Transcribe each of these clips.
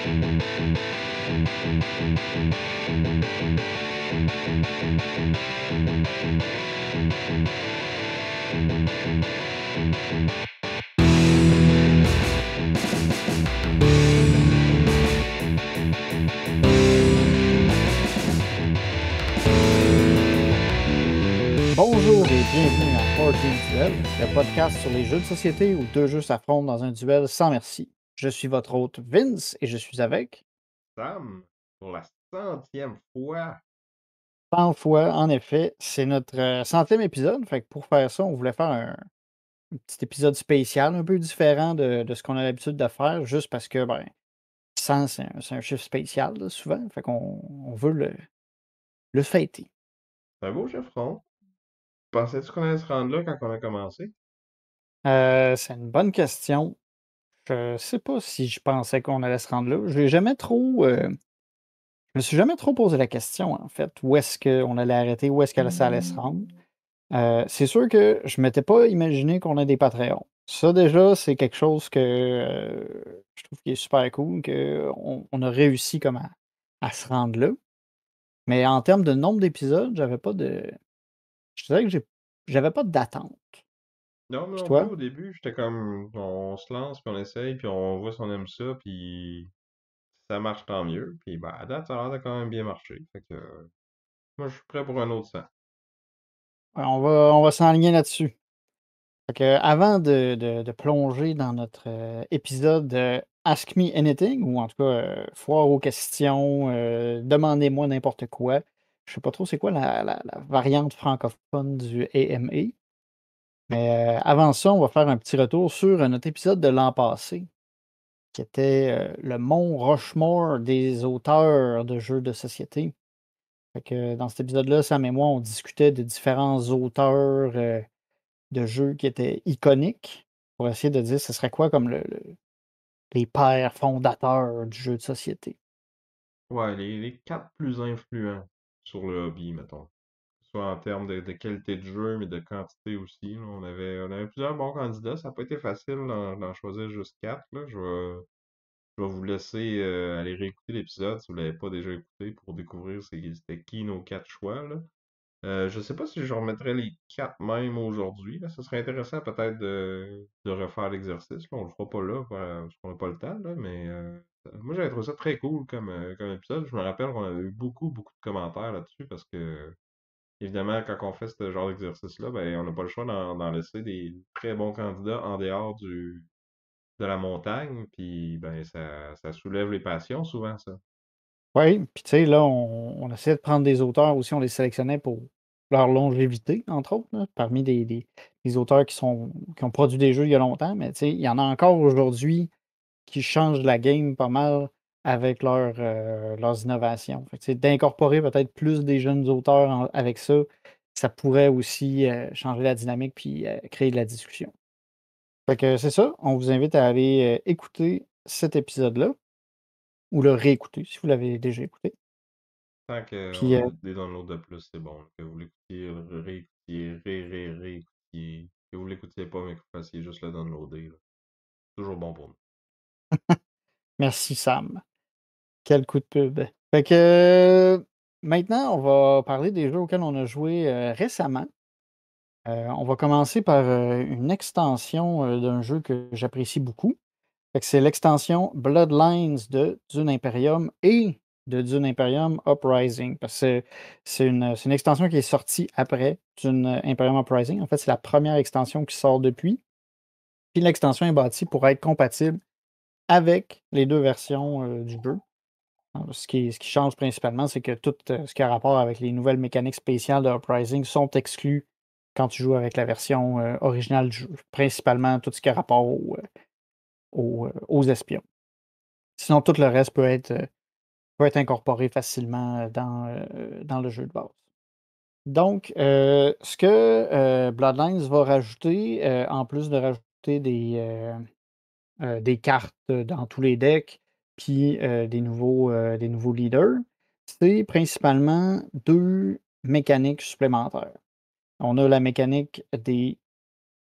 Bonjour et bienvenue à Board Game Duel, le podcast sur les jeux de société où deux jeux s'affrontent dans un duel sans merci. Je suis votre hôte Vince et je suis avec Sam, pour la 100e fois. 100 fois, en effet. C'est notre 100e épisode, fait que pour faire ça, on voulait faire un petit épisode spécial, un peu différent de ce qu'on a l'habitude de faire, juste parce que, 100, c'est un chiffre spécial, là, souvent, fait qu'on veut le fêter. C'est un beau chiffron. Pensais-tu qu'on allait se rendre là quand on a commencé? C'est une bonne question. Je sais pas si je pensais qu'on allait se rendre là. J'ai jamais trop. Je me suis jamais trop posé la question, en fait, où est-ce qu'on allait arrêter, où est-ce que ça allait se rendre. C'est sûr que je m'étais pas imaginé qu'on ait des Patreons. Ça, déjà, c'est quelque chose que je trouve qui est super cool, qu'on a réussi comme à se rendre là. Mais en termes de nombre d'épisodes, j'avais pas de. Je dirais que j'avais pas d'attente. Non, moi Puis non plus, toi? au début, j'étais comme, on se lance, puis on essaye, puis on voit si on aime ça, puis si ça marche, tant mieux. Puis à date, ça a l'air de quand même bien marcher. Fait que, moi, je suis prêt pour un autre 100. Ouais, on va s'enligner là-dessus. Fait que, avant de plonger dans notre épisode Ask Me Anything, ou en tout cas foire aux questions, demandez-moi n'importe quoi. Je sais pas trop c'est quoi la variante francophone du AMA. Mais avant ça, on va faire un petit retour sur notre épisode de l'an passé, qui était le mont Rushmore des auteurs de jeux de société. Fait que dans cet épisode-là, Sam et moi, on discutait de différents auteurs de jeux qui étaient iconiques pour essayer de dire ce serait quoi comme les pères fondateurs du jeu de société. Ouais, les 4 plus influents sur le hobby, mettons. Soit en termes de qualité de jeu, mais de quantité aussi, là. On avait plusieurs bons candidats. Ça n'a pas été facile d'en choisir juste 4, là. Je vais vous laisser aller réécouter l'épisode si vous ne l'avez pas déjà écouté pour découvrir c'était qui nos 4 choix, là. Je sais pas si je remettrai les 4 même aujourd'hui, là. Ce serait intéressant peut-être de refaire l'exercice, là. On le fera pas là, parce qu'on n'a pas le temps, là, mais moi j'avais trouvé ça très cool comme épisode. Je me rappelle qu'on avait eu beaucoup, beaucoup de commentaires là-dessus parce que évidemment, quand on fait ce genre d'exercice-là, ben on n'a pas le choix d'en laisser des très bons candidats en dehors de la montagne, puis ben ça soulève les passions souvent, ça. Oui, puis tu sais, là, on essayait de prendre des auteurs aussi, on les sélectionnait pour leur longévité, entre autres, là, parmi des auteurs qui ont produit des jeux il y a longtemps, mais tu sais, il y en a encore aujourd'hui qui changent la game pas mal avec leurs innovations. Fait que, tu sais, d'incorporer peut-être plus des jeunes auteurs avec ça, ça pourrait aussi changer la dynamique puis créer de la discussion. Fait que c'est ça, on vous invite à aller écouter cet épisode-là ou le réécouter si vous l'avez déjà écouté. Tant qu'on Puis, a des downloads de plus, c'est bon. Que vous l'écoutiez, le réécoutiez, réécoutiez. Que vous l'écoutiez pas, mais que vous fassiez juste le downloader, là. Toujours bon pour nous. merci Sam. Quel coup de pub. Fait que maintenant, on va parler des jeux auxquels on a joué récemment. On va commencer par une extension d'un jeu que j'apprécie beaucoup. Fait que c'est l'extension Bloodlines de Dune Imperium et de Dune Imperium Uprising. Parce que c'est une extension qui est sortie après Dune Imperium Uprising. En fait, c'est la première extension qui sort depuis. Puis l'extension est bâtie pour être compatible avec les deux versions du jeu. Alors, ce qui change principalement, c'est que tout ce qui a rapport avec les nouvelles mécaniques spéciales de Uprising sont exclus quand tu joues avec la version originale du jeu. Principalement tout ce qui a rapport aux espions. Sinon, tout le reste peut être incorporé facilement dans le jeu de base. Donc, ce que Bloodlines va rajouter, en plus de rajouter des cartes dans tous les decks, puis des nouveaux leaders, c'est principalement deux mécaniques supplémentaires. On a la mécanique des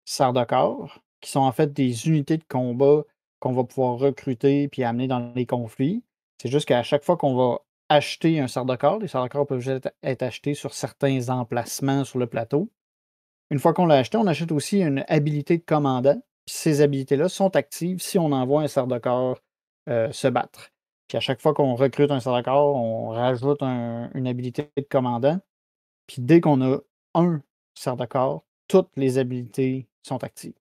Sardaukar, qui sont en fait des unités de combat qu'on va pouvoir recruter puis amener dans les conflits. C'est juste qu'à chaque fois qu'on va acheter un sort de corps, les sorts de corps peuvent juste être achetés sur certains emplacements sur le plateau. Une fois qu'on l'a acheté, on achète aussi une habilité de commandant. Puis ces habilités-là sont actives si on envoie un sort de corps se battre. Puis à chaque fois qu'on recrute un sort de corps, on rajoute une habilité de commandant. Puis dès qu'on a un sort de corps, toutes les habilités sont actives.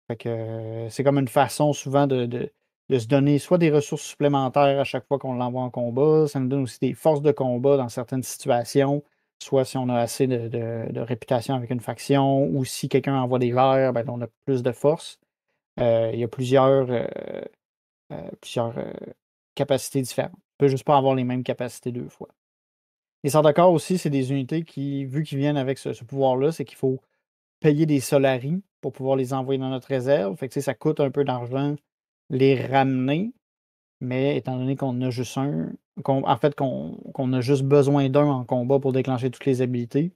Fait que c'est comme une façon souvent de se donner soit des ressources supplémentaires à chaque fois qu'on l'envoie en combat, ça nous donne aussi des forces de combat dans certaines situations, soit si on a assez de réputation avec une faction ou si quelqu'un envoie des vers, ben, on a plus de force. Il y a plusieurs capacités différentes. On peut juste pas avoir les mêmes capacités 2 fois. Les sorts de corps aussi, c'est des unités qui, vu qu'ils viennent avec ce pouvoir-là, c'est qu'il faut payer des solaris pour pouvoir les envoyer dans notre réserve. Fait que, tu sais, ça coûte un peu d'argent les ramener, mais étant donné qu'on en a juste un, en fait, qu'on a juste besoin d'un en combat pour déclencher toutes les habilités,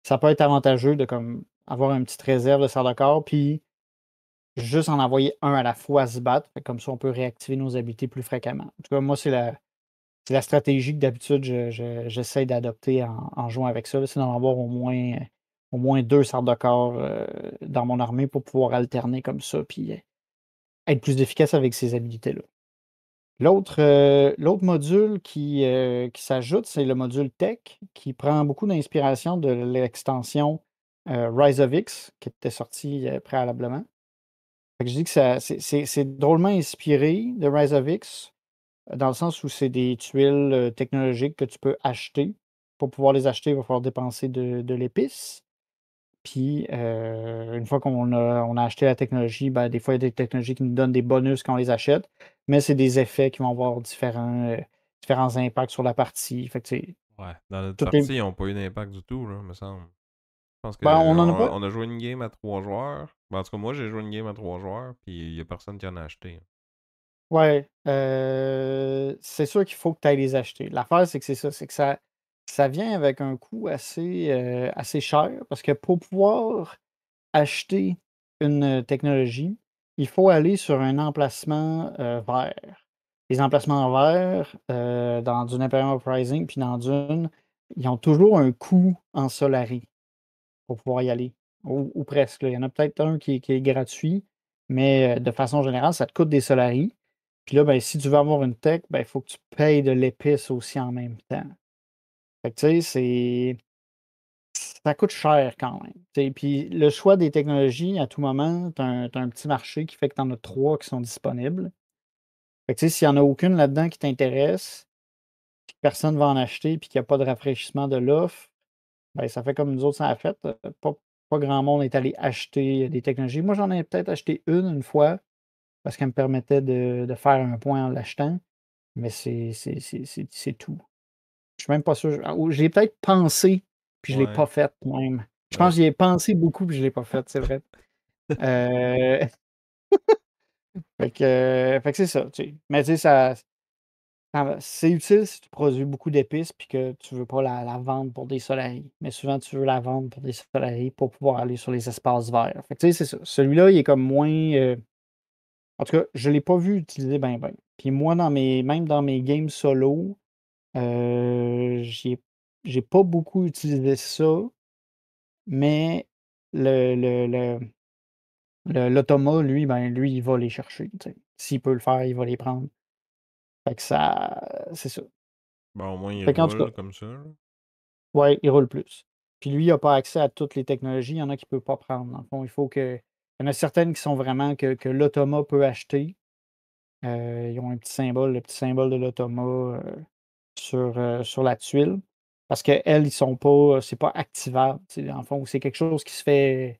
ça peut être avantageux de comme avoir une petite réserve de sorts de corps, puis juste en envoyer un à la fois se battre. Fait que comme ça, on peut réactiver nos habilités plus fréquemment. En tout cas, moi, c'est la stratégie que d'habitude j'essaie d'adopter en jouant avec ça, là, c'est d'en avoir au moins 2 sortes de corps dans mon armée pour pouvoir alterner comme ça, puis être plus efficace avec ces habilités-là. L'autre module qui s'ajoute, c'est le module Tech, qui prend beaucoup d'inspiration de l'extension Rise of X, qui était sortie préalablement. Fait que je dis que c'est drôlement inspiré de Rise of X, dans le sens où c'est des tuiles technologiques que tu peux acheter. Pour pouvoir les acheter, il va falloir dépenser de l'épice. Puis, une fois qu'on a acheté la technologie, ben, des fois, il y a des technologies qui nous donnent des bonus quand on les achète, mais c'est des effets qui vont avoir différents impacts sur la partie. Fait que, tu Ouais, dans notre toutes les partie, ils n'ont pas eu d'impact du tout, là, me semble. Je pense ben, on qu'on en a pas on a joué une game à 3 joueurs. Ben, en tout cas, moi, j'ai joué une game à 3 joueurs, puis il n'y a personne qui en a acheté. ouais, c'est sûr qu'il faut que tu ailles les acheter. L'affaire, c'est que c'est ça, c'est que ça vient avec un coût assez cher parce que pour pouvoir acheter une technologie, il faut aller sur un emplacement, vert. Les emplacements verts, dans Dune Imperium Uprising puis dans Dune, ils ont toujours un coût en Solari pour pouvoir y aller, ou presque, là. Il y en a peut-être un qui est gratuit, mais de façon générale, ça te coûte des Solari. Puis là, ben, si tu veux avoir une tech, ben, il faut que tu payes de l'épice aussi en même temps. Fait que tu sais, ça coûte cher quand même. Tu puis le choix des technologies, à tout moment, tu as un petit marché qui fait que tu en as 3 qui sont disponibles. Fait que tu sais, s'il y en a aucune là-dedans qui t'intéresse, puis que personne va en acheter, puis qu'il y a pas de rafraîchissement de l'offre, ben, ça fait comme nous autres ça a fait, pas grand monde est allé acheter des technologies. Moi, j'en ai peut-être acheté une fois, parce qu'elle me permettait de faire un point en l'achetant, mais c'est tout. Je suis même pas sûr. Ou j'y ai peut-être pensé, puis je l'ai Ouais. pas fait même. Je Ben, pense que j'y ai pensé beaucoup, puis je l'ai pas fait, c'est vrai. Heu, fait que c'est ça, tu sais. Mais tu sais, c'est utile si tu produis beaucoup d'épices puis que tu veux pas la vendre pour des solaris. Mais souvent, tu veux la vendre pour des solaris pour pouvoir aller sur les espaces verts. Fait que tu sais, c'est ça. Celui-là, il est comme moins, en tout cas, je l'ai pas vu utiliser ben ben. Puis moi, même dans mes games solo, j'ai pas beaucoup utilisé ça, mais le le le l'automa, lui, ben, lui, il va les chercher, tu sais. S'il peut le faire, il va les prendre. Fait que c'est ça. ben, au moins, il Fait qu'en tout cas, roule comme ça, là. ouais, il roule plus. Puis lui, il a pas accès à toutes les technologies, il y en a qu'il peut pas prendre. Dans le fond, il y en a certaines qui sont vraiment que l'automa peut acheter. Ils ont un petit symbole, le petit symbole de l'automa, sur la tuile. Parce qu'elles, ils sont pas, c'est pas activable, tu sais, dans le fond, c'est quelque chose qui se fait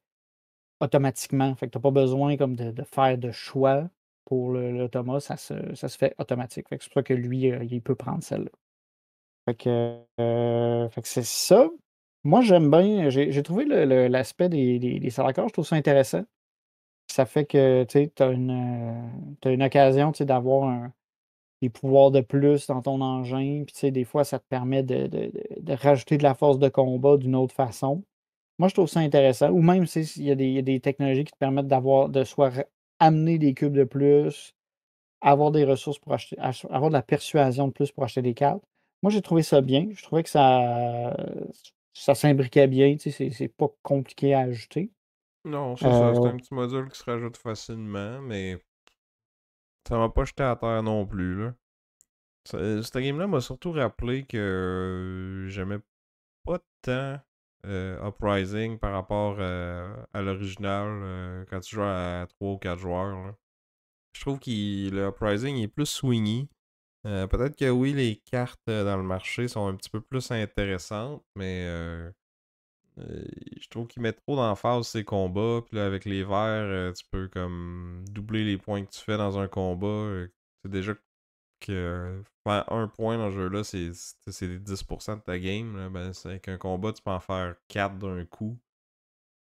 automatiquement. Fait que tu as pas besoin comme de faire de choix pour l'automa, ça se fait automatique. Fait que c'est pour ça que lui, il peut prendre celle-là. Fait que c'est ça. Moi, j'aime bien, j'ai trouvé l'aspect des salacors, je trouve ça intéressant. Ça fait que, tu sais, tu une occasion, tu sais, d'avoir des pouvoirs de plus dans ton engin, puis tu sais, des fois, ça te permet de rajouter de la force de combat d'une autre façon. Moi, je trouve ça intéressant. Ou même, tu sais, s'il y a des technologies qui te permettent de soit amener des cubes de plus, avoir des ressources pour acheter, avoir de la persuasion de plus pour acheter des cartes. Moi, j'ai trouvé ça bien. Je trouvais que ça s'imbriquait bien. Tu sais, c'est pas compliqué à ajouter. Non, c'est ça. C'est Euh, un petit module qui se rajoute facilement, mais ça m'a pas jeté à terre non plus, là. Cette game-là m'a surtout rappelé que j'aimais pas tant Uprising par rapport à l'original quand tu joues à 3 ou 4 joueurs, là. Je trouve que le Uprising est plus swingy. Peut-être que oui, les cartes dans le marché sont un petit peu plus intéressantes, mais je trouve qu'ils mettent trop d'emphase ces combats. Puis là, avec les verts, tu peux comme doubler les points que tu fais dans un combat. C'est déjà que faire un point dans ce jeu-là, c'est 10% de ta game. Là. Ben, avec un combat, tu peux en faire 4 d'un coup.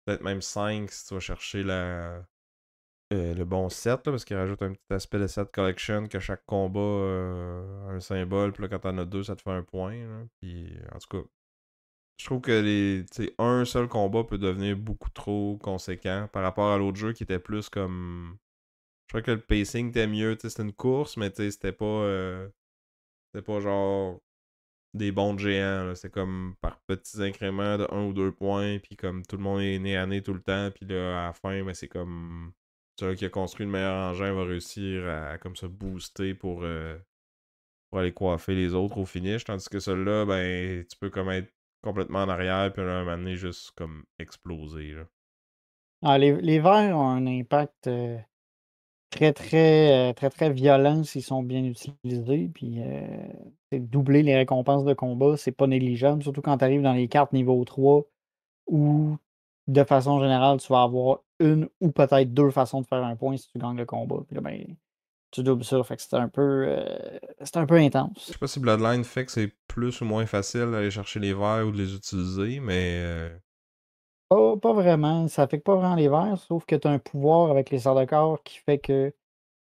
Peut-être même 5 si tu vas chercher le bon set, là, parce qu'il rajoute un petit aspect de set collection que chaque combat a un symbole. Puis là, quand t'en as deux, ça te fait un point. Là. Puis en tout cas, je trouve que un seul combat peut devenir beaucoup trop conséquent par rapport à l'autre jeu qui était plus comme. Je crois que le pacing était mieux. C'était une course, mais c'était pas genre des bons de géants. Là. C'est comme par petits incréments de 1 ou 2 points, puis comme tout le monde est né à nez tout le temps, puis là, à la fin, ben, c'est comme celui qui a construit le meilleur engin va réussir à comme se booster pour aller coiffer les autres au finish, tandis que celui-là, ben, tu peux comme être complètement en arrière, puis là, un moment donné, juste comme exploser. Là. les verts ont un impact très violent s'ils sont bien utilisés. Puis doubler les récompenses de combat, c'est pas négligeable, surtout quand tu arrives dans les cartes niveau 3 où, de façon générale, tu vas avoir une ou peut-être deux façons de faire un point si tu gagnes le combat. Puis là, ben, tu doubles ça. Fait que c'était un peu Je intense. sais pas si Bloodline fait que c'est plus ou moins facile d'aller chercher les verres ou de les utiliser, mais Pas vraiment. Ça affecte pas vraiment les verts, sauf que tu as un pouvoir avec les sorts de corps qui fait que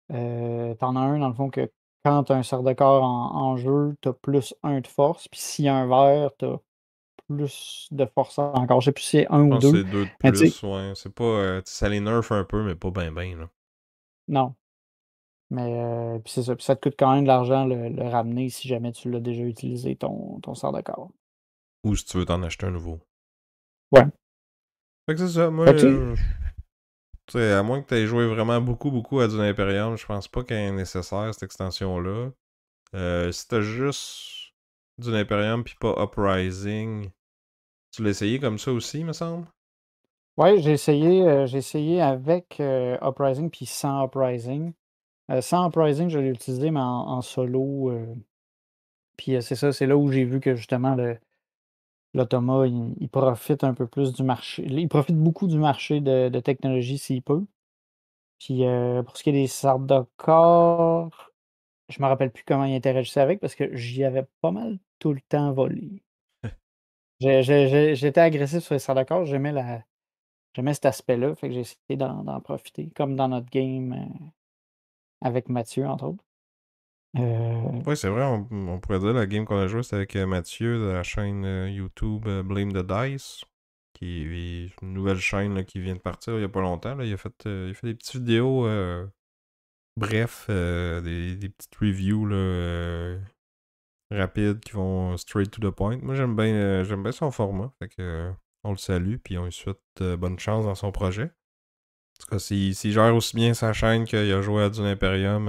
t'en as un, dans le fond, que quand tu as un sort de corps en jeu, tu as plus un de force. Puis s'il y a un vert, tu as plus de force encore. Je sais plus si c'est un je ou pense que deux. c'est 2 de Mais tu sais, plus, ouais. C'est pas. Ça les nerf un peu, mais pas ben ben, là. non. Mais puis c'est ça. Puis ça te coûte quand même de l'argent le ramener si jamais tu l'as déjà utilisé, ton sort de corps. Ou si tu veux t'en acheter un nouveau. Ouais. Fait que c'est ça, moi, Fait que tu sais, tu sais, à moins que tu aies joué vraiment beaucoup à Dune Imperium, je pense pas qu'elle est nécessaire, cette extension-là. Si t'as juste Dune Imperium pis pas Uprising, tu l'as essayé comme ça aussi, me semble? ouais, j'ai essayé avec Uprising puis sans Uprising. Sans Uprising, je l'ai utilisé, mais en solo. Puis c'est ça, c'est là où j'ai vu que justement l'Automa, il profite un peu plus du marché. Il profite beaucoup du marché de technologie s'il peut. Puis pour ce qui est des sortes de corps, je me rappelle plus comment il interagissait avec parce que j'y avais pas mal tout le temps volé. J'étais agressif sur les sortes de corps, j'aimais cet aspect-là, fait que j'ai essayé d'en profiter, comme dans notre game avec Mathieu, entre autres. Euh, Ouais, c'est vrai, on pourrait dire la game qu'on a joué, c'était avec Mathieu de la chaîne YouTube Blame the Dice, qui est une nouvelle chaîne là, qui vient de partir il y a pas longtemps. Là. Il a fait des petites vidéos, bref, des petites reviews là, rapides qui vont straight to the point. Moi, j'aime bien son format, fait que on le salue, puis on lui souhaite bonne chance dans son projet. En tout cas, s'il gère aussi bien sa chaîne qu'il a joué à Dune Imperium,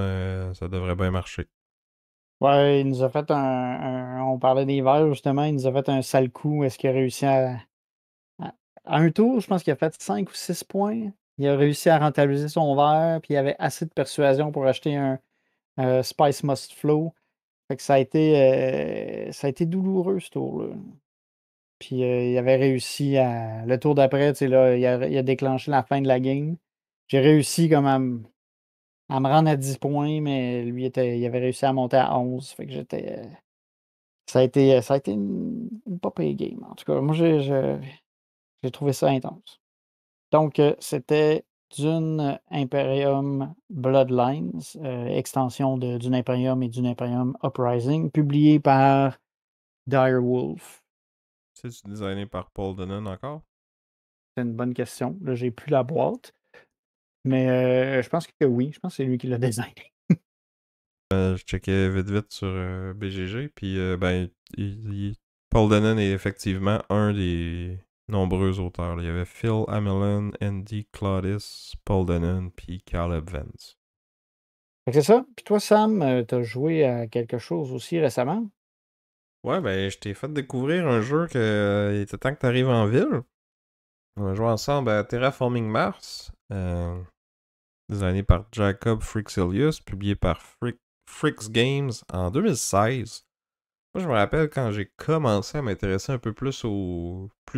ça devrait bien marcher. ouais, il nous a fait on parlait des verts, justement, il nous a fait un sale coup. Est-ce qu'il a réussi à un tour, je pense qu'il a fait 5 ou 6 points. Il a réussi à rentabiliser son verre, puis il avait assez de persuasion pour acheter un Spice Must Flow. Fait que ça a été douloureux ce tour-là. Puis il avait réussi le tour d'après, tu sais, là, il a déclenché la fin de la game. J'ai réussi comme à me rendre à 10 points, mais lui, il avait réussi à monter à 11. Fait que ça a été une pas pire game. En tout cas, moi, j'ai trouvé ça intense. Donc, c'était Dune Imperium Bloodlines, extension de Dune Imperium et Dune Imperium Uprising, publié par Direwolf. C'est designé par Paul Denon encore? C'est une bonne question. Là, j'ai plus la boîte. Mais je pense que oui. Je pense que c'est lui qui l'a designé. Je checkais vite vite sur BGG, puis Paul Dennen est effectivement un des nombreux auteurs, là. Il y avait Phil Amelin, Andy Claudius, Paul Dennen, puis Caleb Vance. Fait que c'est ça. Puis toi, Sam, t'as joué à quelque chose aussi récemment? Ouais, ben, je t'ai fait découvrir un jeu que il était temps que t'arrives en ville. On a joué ensemble à Terraforming Mars, designé par Jacob Frixelius, publié par Frix Games en 2016. Moi, je me rappelle quand j'ai commencé à m'intéresser un peu plus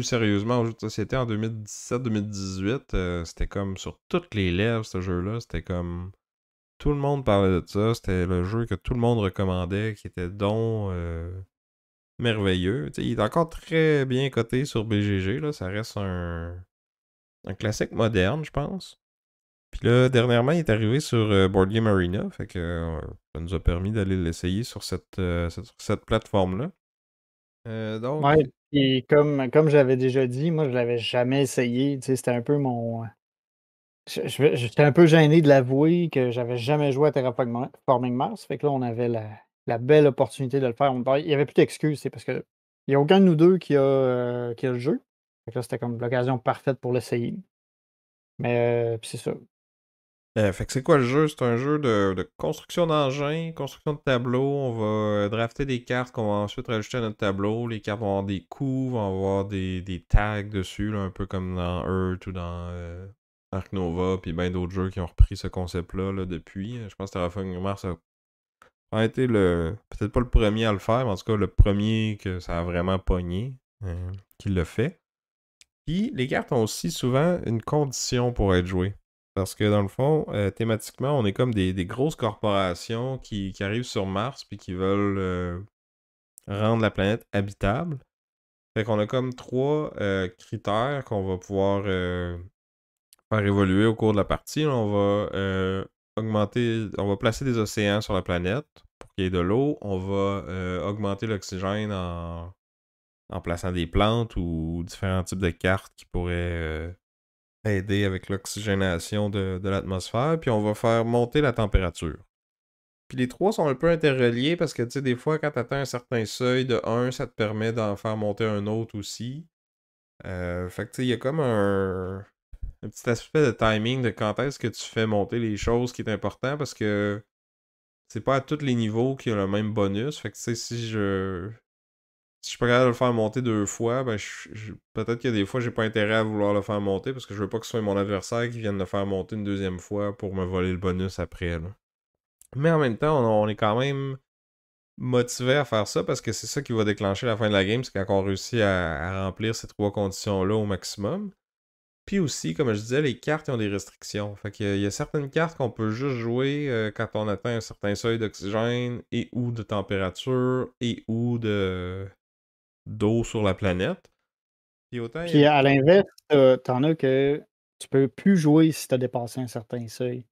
sérieusement aux jeux de société en 2017-2018, c'était comme sur toutes les lèvres, ce jeu-là. C'était comme tout le monde parlait de ça. C'était le jeu que tout le monde recommandait, qui était donc merveilleux. Tu sais, il est encore très bien coté sur BGG, là. Ça reste un classique moderne, je pense. Puis là, dernièrement, il est arrivé sur Board Game Arena, fait que ça nous a permis d'aller l'essayer sur cette plateforme-là. Donc, Ouais. Et comme j'avais déjà dit, moi, je l'avais jamais essayé. Tu sais, c'était un peu mon. J'étais un peu gêné de l'avouer que j'avais jamais joué à Terraforming Mars. Fait que là, on avait la belle opportunité de le faire. Il n'y avait plus d'excuses, c'est parce que il n'y a aucun de nous deux qui a le jeu. Fait que là, c'était comme l'occasion parfaite pour l'essayer. Mais puis c'est ça. fait que c'est quoi le jeu? C'est un jeu de construction d'engins, construction de tableaux. On va drafter des cartes qu'on va ensuite rajouter à notre tableau. Les cartes vont avoir des coups, vont avoir des tags dessus, là, un peu comme dans Earth ou dans Ark Nova, puis bien d'autres jeux qui ont repris ce concept-là là, depuis. Je pense que Terraforming Mars a été peut-être pas le premier à le faire, mais en tout cas le premier que ça a vraiment pogné, qui le fait. Puis les cartes ont aussi souvent une condition pour être jouées. Parce que dans le fond, thématiquement, on est comme des grosses corporations qui arrivent sur Mars puis qui veulent rendre la planète habitable. Fait qu'on a comme trois critères qu'on va pouvoir faire évoluer au cours de la partie. Là, on va on va placer des océans sur la planète pour qu'il y ait de l'eau. On va augmenter l'oxygène en plaçant des plantes ou différents types de cartes qui pourraient aider avec l'oxygénation de l'atmosphère, puis on va faire monter la température. Puis les trois sont un peu interreliés parce que, tu sais, des fois, quand tu atteins un certain seuil de 1, ça te permet d'en faire monter un autre aussi. Fait que, tu sais, il y a comme un petit aspect de timing de quand est-ce que tu fais monter les choses qui est important parce que c'est pas à tous les niveaux qu'il y a le même bonus. Fait que, tu sais, si je suis pas capable de le faire monter 2 fois, ben peut-être que des fois j'ai pas intérêt à vouloir le faire monter parce que je veux pas que ce soit mon adversaire qui vienne le faire monter une deuxième fois pour me voler le bonus après, là. Mais en même temps, on est quand même motivé à faire ça parce que c'est ça qui va déclencher la fin de la game, c'est quand on réussit à remplir ces trois conditions-là au maximum. Puis aussi, comme je disais, les cartes ont des restrictions. Fait qu'il y a certaines cartes qu'on peut juste jouer quand on atteint un certain seuil d'oxygène et ou de température et ou d'eau sur la planète. Puis autant il y a Puis des... à l'inverse, t'en as que tu peux plus jouer si tu as dépassé un certain seuil.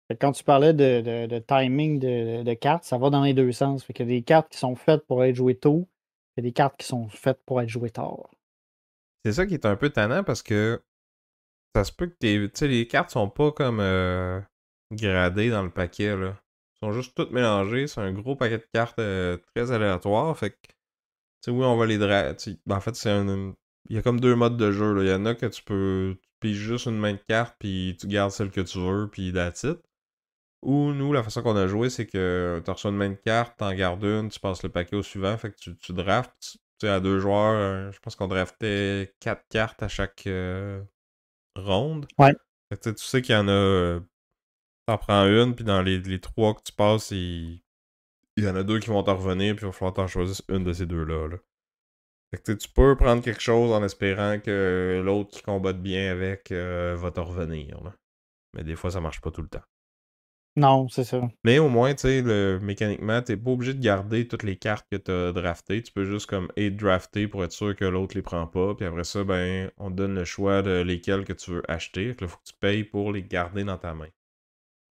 Fait que quand tu parlais de timing de cartes, ça va dans les deux sens. Fait qu'il y a des cartes qui sont faites pour être jouées tôt, il y a des cartes qui sont faites pour être jouées tard. C'est ça qui est un peu tannant parce que ça se peut que tu sais, les cartes sont pas comme gradées dans le paquet, là. Elles sont juste toutes mélangées. C'est un gros paquet de cartes très aléatoire. Fait que, tu sais, oui, on va les en fait, il y a comme deux modes de jeu, là. Il y en a que tu piges juste une main de cartes, puis tu gardes celle que tu veux, puis that's it. Ou nous, la façon qu'on a joué, c'est que tu reçois une main de carte, t'en gardes une, tu passes le paquet au suivant, fait que tu draftes. Tu sais, à deux joueurs, je pense qu'on draftait 4 cartes à chaque ronde. Ouais. Fait que, tu sais qu'il y en a. T'en prends une, puis dans les trois que tu passes, il y en a deux qui vont t'en revenir, puis il va falloir t'en choisir une de ces deux-là, là. Fait que tu peux prendre quelque chose en espérant que l'autre qui combatte bien avec va te revenir, là. Mais des fois, ça marche pas tout le temps. Non, c'est ça. Mais au moins, tu sais, mécaniquement, t'es pas obligé de garder toutes les cartes que t'as draftées. Tu peux juste comme drafter pour être sûr que l'autre les prend pas. Puis après ça, ben, on te donne le choix de lesquels que tu veux acheter. Fait que là, faut que tu payes pour les garder dans ta main.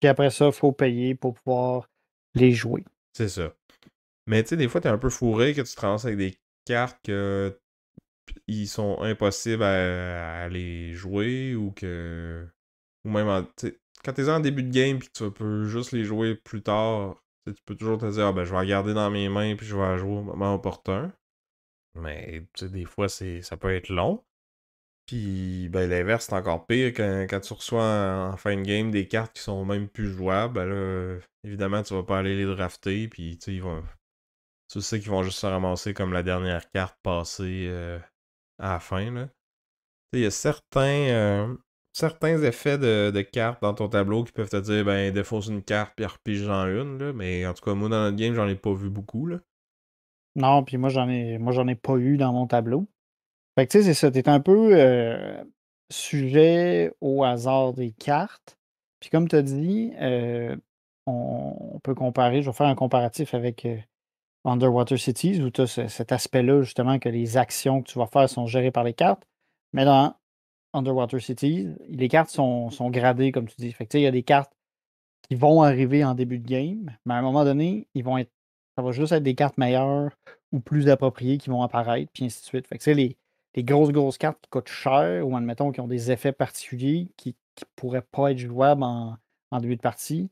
Puis après ça, il faut payer pour pouvoir les jouer. C'est ça. Mais tu sais, des fois, t'es un peu fourré que tu te ramasses avec des cartes que ils sont impossibles à les jouer ou que. Ou même, tu sais, quand t'es en début de game puis que tu peux juste les jouer plus tard, tu peux toujours te dire, ah ben je vais la garder dans mes mains puis je vais la jouer au moment opportun. Mais tu sais, des fois, ça peut être long. Puis ben l'inverse, c'est encore pire quand tu reçois en fin de game des cartes qui sont même plus jouables. Ben là, évidemment, tu vas pas aller les drafter. Puis tu sais, tu sais qu'ils vont juste se ramasser comme la dernière carte passée à la fin. Là. Il y a certains effets de cartes dans ton tableau qui peuvent te dire, ben, défausse une carte puis repige-en une, là. Mais en tout cas, moi, dans notre game, j'en ai pas vu beaucoup, là. Non, puis moi, j'en ai pas eu dans mon tableau. Fait que tu sais, c'est ça, tu un peu sujet au hasard des cartes. Puis comme tu as dit, on peut comparer, je vais faire un comparatif avec Underwater Cities où tu as cet aspect-là, justement, que les actions que tu vas faire sont gérées par les cartes. Mais dans Underwater Cities, les cartes sont gradées, comme tu dis. Fait que tu sais, il y a des cartes qui vont arriver en début de game, mais à un moment donné, ça va juste être des cartes meilleures ou plus appropriées qui vont apparaître, puis ainsi de suite. Fait que, tu sais, les grosses cartes qui coûtent cher ou, admettons, qui ont des effets particuliers qui pourraient pas être jouables en début de partie,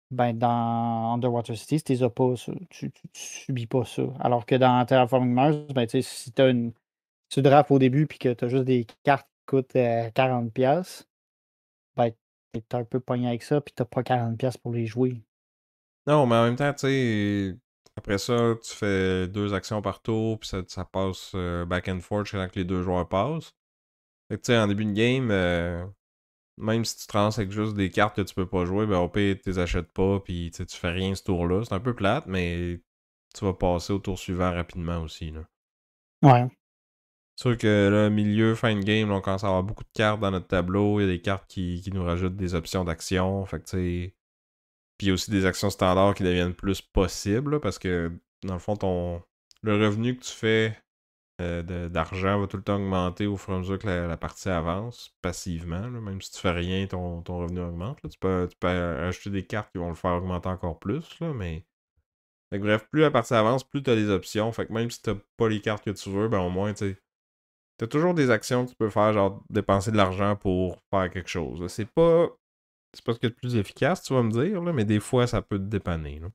ben, dans Underwater Cities, tu les as pas, ça. Tu subis pas ça. Alors que dans Terraforming Mars, ben, tu sais, si tu drafts au début puis que tu as juste des cartes qui coûtent 40$, ben, tu un peu pogné avec ça, puis tu pas 40$ pour les jouer. Non, mais en même temps, tu sais, après ça, tu fais 2 actions par tour, puis ça passe back and forth jusqu'à temps que les 2 joueurs passent. Fait que tu sais, en début de game, même si tu te lances avec juste des cartes que tu peux pas jouer, ben au pire, tu les achètes pas, puis tu fais rien ce tour-là. C'est un peu plate, mais tu vas passer au tour suivant rapidement aussi, là. Ouais. C'est sûr que là, milieu, fin de game, là, on commence à avoir beaucoup de cartes dans notre tableau. Il y a des cartes qui nous rajoutent des options d'action. Fait que tu sais. Puis il y a aussi des actions standards qui deviennent plus possibles, là, parce que dans le fond, le revenu que tu fais d'argent va tout le temps augmenter au fur et à mesure que la partie avance, passivement. Là. Même si tu fais rien, ton revenu augmente. Là. Tu peux acheter des cartes qui vont le faire augmenter encore plus, là, mais. Fait que bref, plus la partie avance, plus tu as des options. Fait que même si tu pas les cartes que tu veux, ben au moins, tu sais. T'as toujours des actions que tu peux faire, genre dépenser de l'argent pour faire quelque chose. Là. C'est pas ce qui est le plus efficace, tu vas me dire, là, mais des fois, ça peut te dépanner. Là.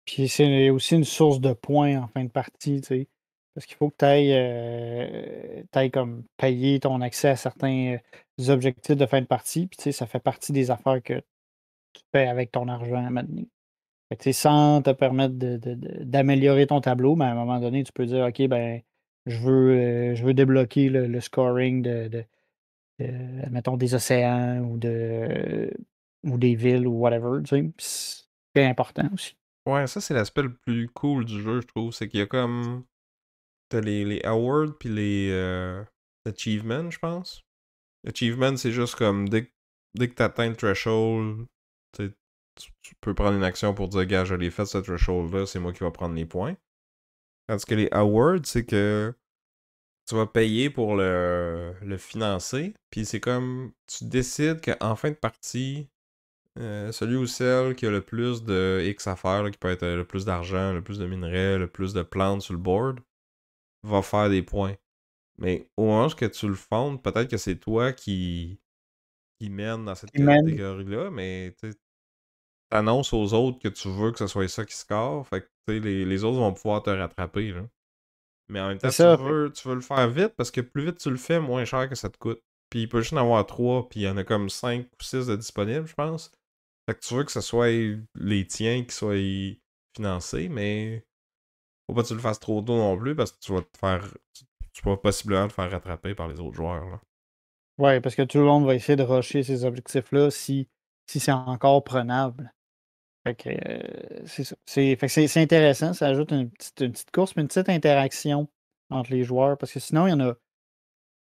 Puis c'est aussi une source de points en fin de partie, tu sais. Parce qu'il faut que tu ailles, comme payer ton accès à certains objectifs de fin de partie. Puis tu sais, ça fait partie des affaires que tu paies avec ton argent à un moment donné. Fait que, tu sais, sans te permettre d'améliorer ton tableau, mais à un moment donné, tu peux dire OK, ben, je veux débloquer le scoring mettons, des océans ou des villes ou whatever, tu sais. Puis c'est important aussi. Ouais, ça, c'est l'aspect le plus cool du jeu, je trouve. C'est qu'il y a comme. T'as les awards puis les achievements, je pense. Achievement, c'est juste comme dès que t'atteins le threshold, tu sais, tu peux prendre une action pour dire, gars, je l'ai fait ce threshold-là, c'est moi qui vais prendre les points. Tandis que les awards, c'est que tu vas payer pour le financer, puis c'est comme tu décides qu'en fin de partie, celui ou celle qui a le plus de X à faire, là, qui peut être le plus d'argent, le plus de minerais, le plus de plantes sur le board, va faire des points. Mais au moment où tu le fondes, peut-être que c'est toi qui mène dans cette Qui mène. catégorie-là, mais tu annonces aux autres que tu veux que ce soit ça qui score, fait que tu sais, les autres vont pouvoir te rattraper, là. Mais en même C'est temps, tu ça. veux, tu veux le faire vite parce que plus vite tu le fais, moins cher que ça te coûte. Puis il peut juste en avoir 3, puis il y en a comme 5 ou 6 de disponibles, je pense. Fait que tu veux que ce soit les tiens qui soient financés, mais faut pas que tu le fasses trop tôt non plus parce que tu vas te faire. Tu vas possiblement te faire rattraper par les autres joueurs, là. Ouais, parce que tout le monde va essayer de rusher ces objectifs-là si c'est encore prenable. Fait que c'est ça. Fait que c'est intéressant, ça ajoute une petite course, mais une petite interaction entre les joueurs, parce que sinon, il y en a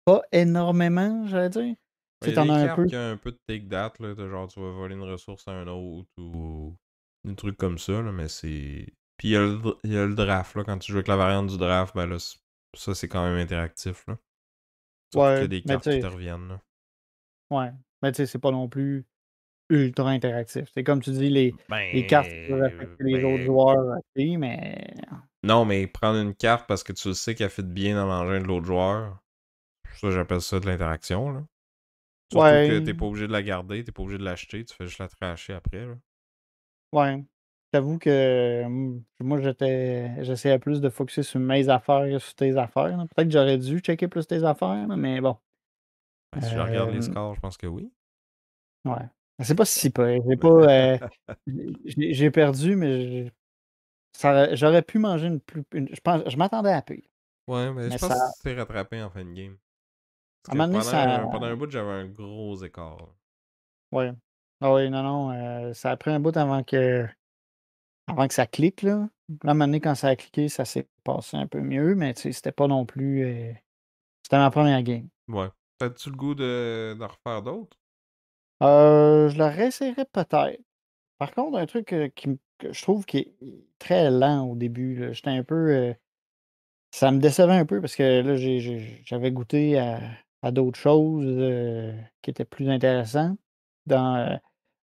pas énormément, j'allais dire. Il Tu sais, y a tu en des as un cartes peu. qui ont un peu de take that, là, de genre tu vas voler une ressource à un autre ou des trucs comme ça, là, mais c'est. Puis il y a le draft, là, quand tu joues avec la variante du draft, ben là, ça c'est quand même interactif, là. Surtout qu'il y a Ouais, des mais tu cartes qui te sais, reviennent, là. ouais. Mais tu sais, c'est pas non plus ultra interactif. C'est comme tu dis, les cartes qui peuvent affecter les autres Ben. joueurs, ok, mais Non, mais prendre une carte parce que tu sais qu'elle fit bien dans l'engin de l'autre joueur, ça j'appelle ça de l'interaction, là. Surtout que t'es Ouais, pas obligé de la garder, t'es pas obligé de l'acheter, tu fais juste la trasher après, là. ouais. J'avoue que moi, j'essayais plus de focuser sur mes affaires que sur tes affaires, là. Peut-être que j'aurais dû checker plus tes affaires, là, mais bon. Ben, si je regarde les Euh, scores, je pense que oui. ouais. C'est pas si pire. J'ai pas. J'ai perdu, mais j'aurais pu manger je pense, je m'attendais à pire. Ouais, mais je Mais pense ça, que c'est rattrapé en fin de game. Parce à un que moment donné, pendant un bout, j'avais un gros écart, là. ouais. Ah oui, non, non, ça a pris un bout avant que ça clique, là. Là, à un moment donné, quand ça a cliqué, ça s'est passé un peu mieux, mais tu sais, c'était pas non plus. C'était ma première game. Ouais. T'as-tu le goût d'en refaire d'autres? Je le réessayerais peut-être. Par contre, un truc que je trouve qui est très lent au début, là, j'étais un peu. Ça me décevait un peu parce que là, j'avais goûté à d'autres choses qui étaient plus intéressantes dans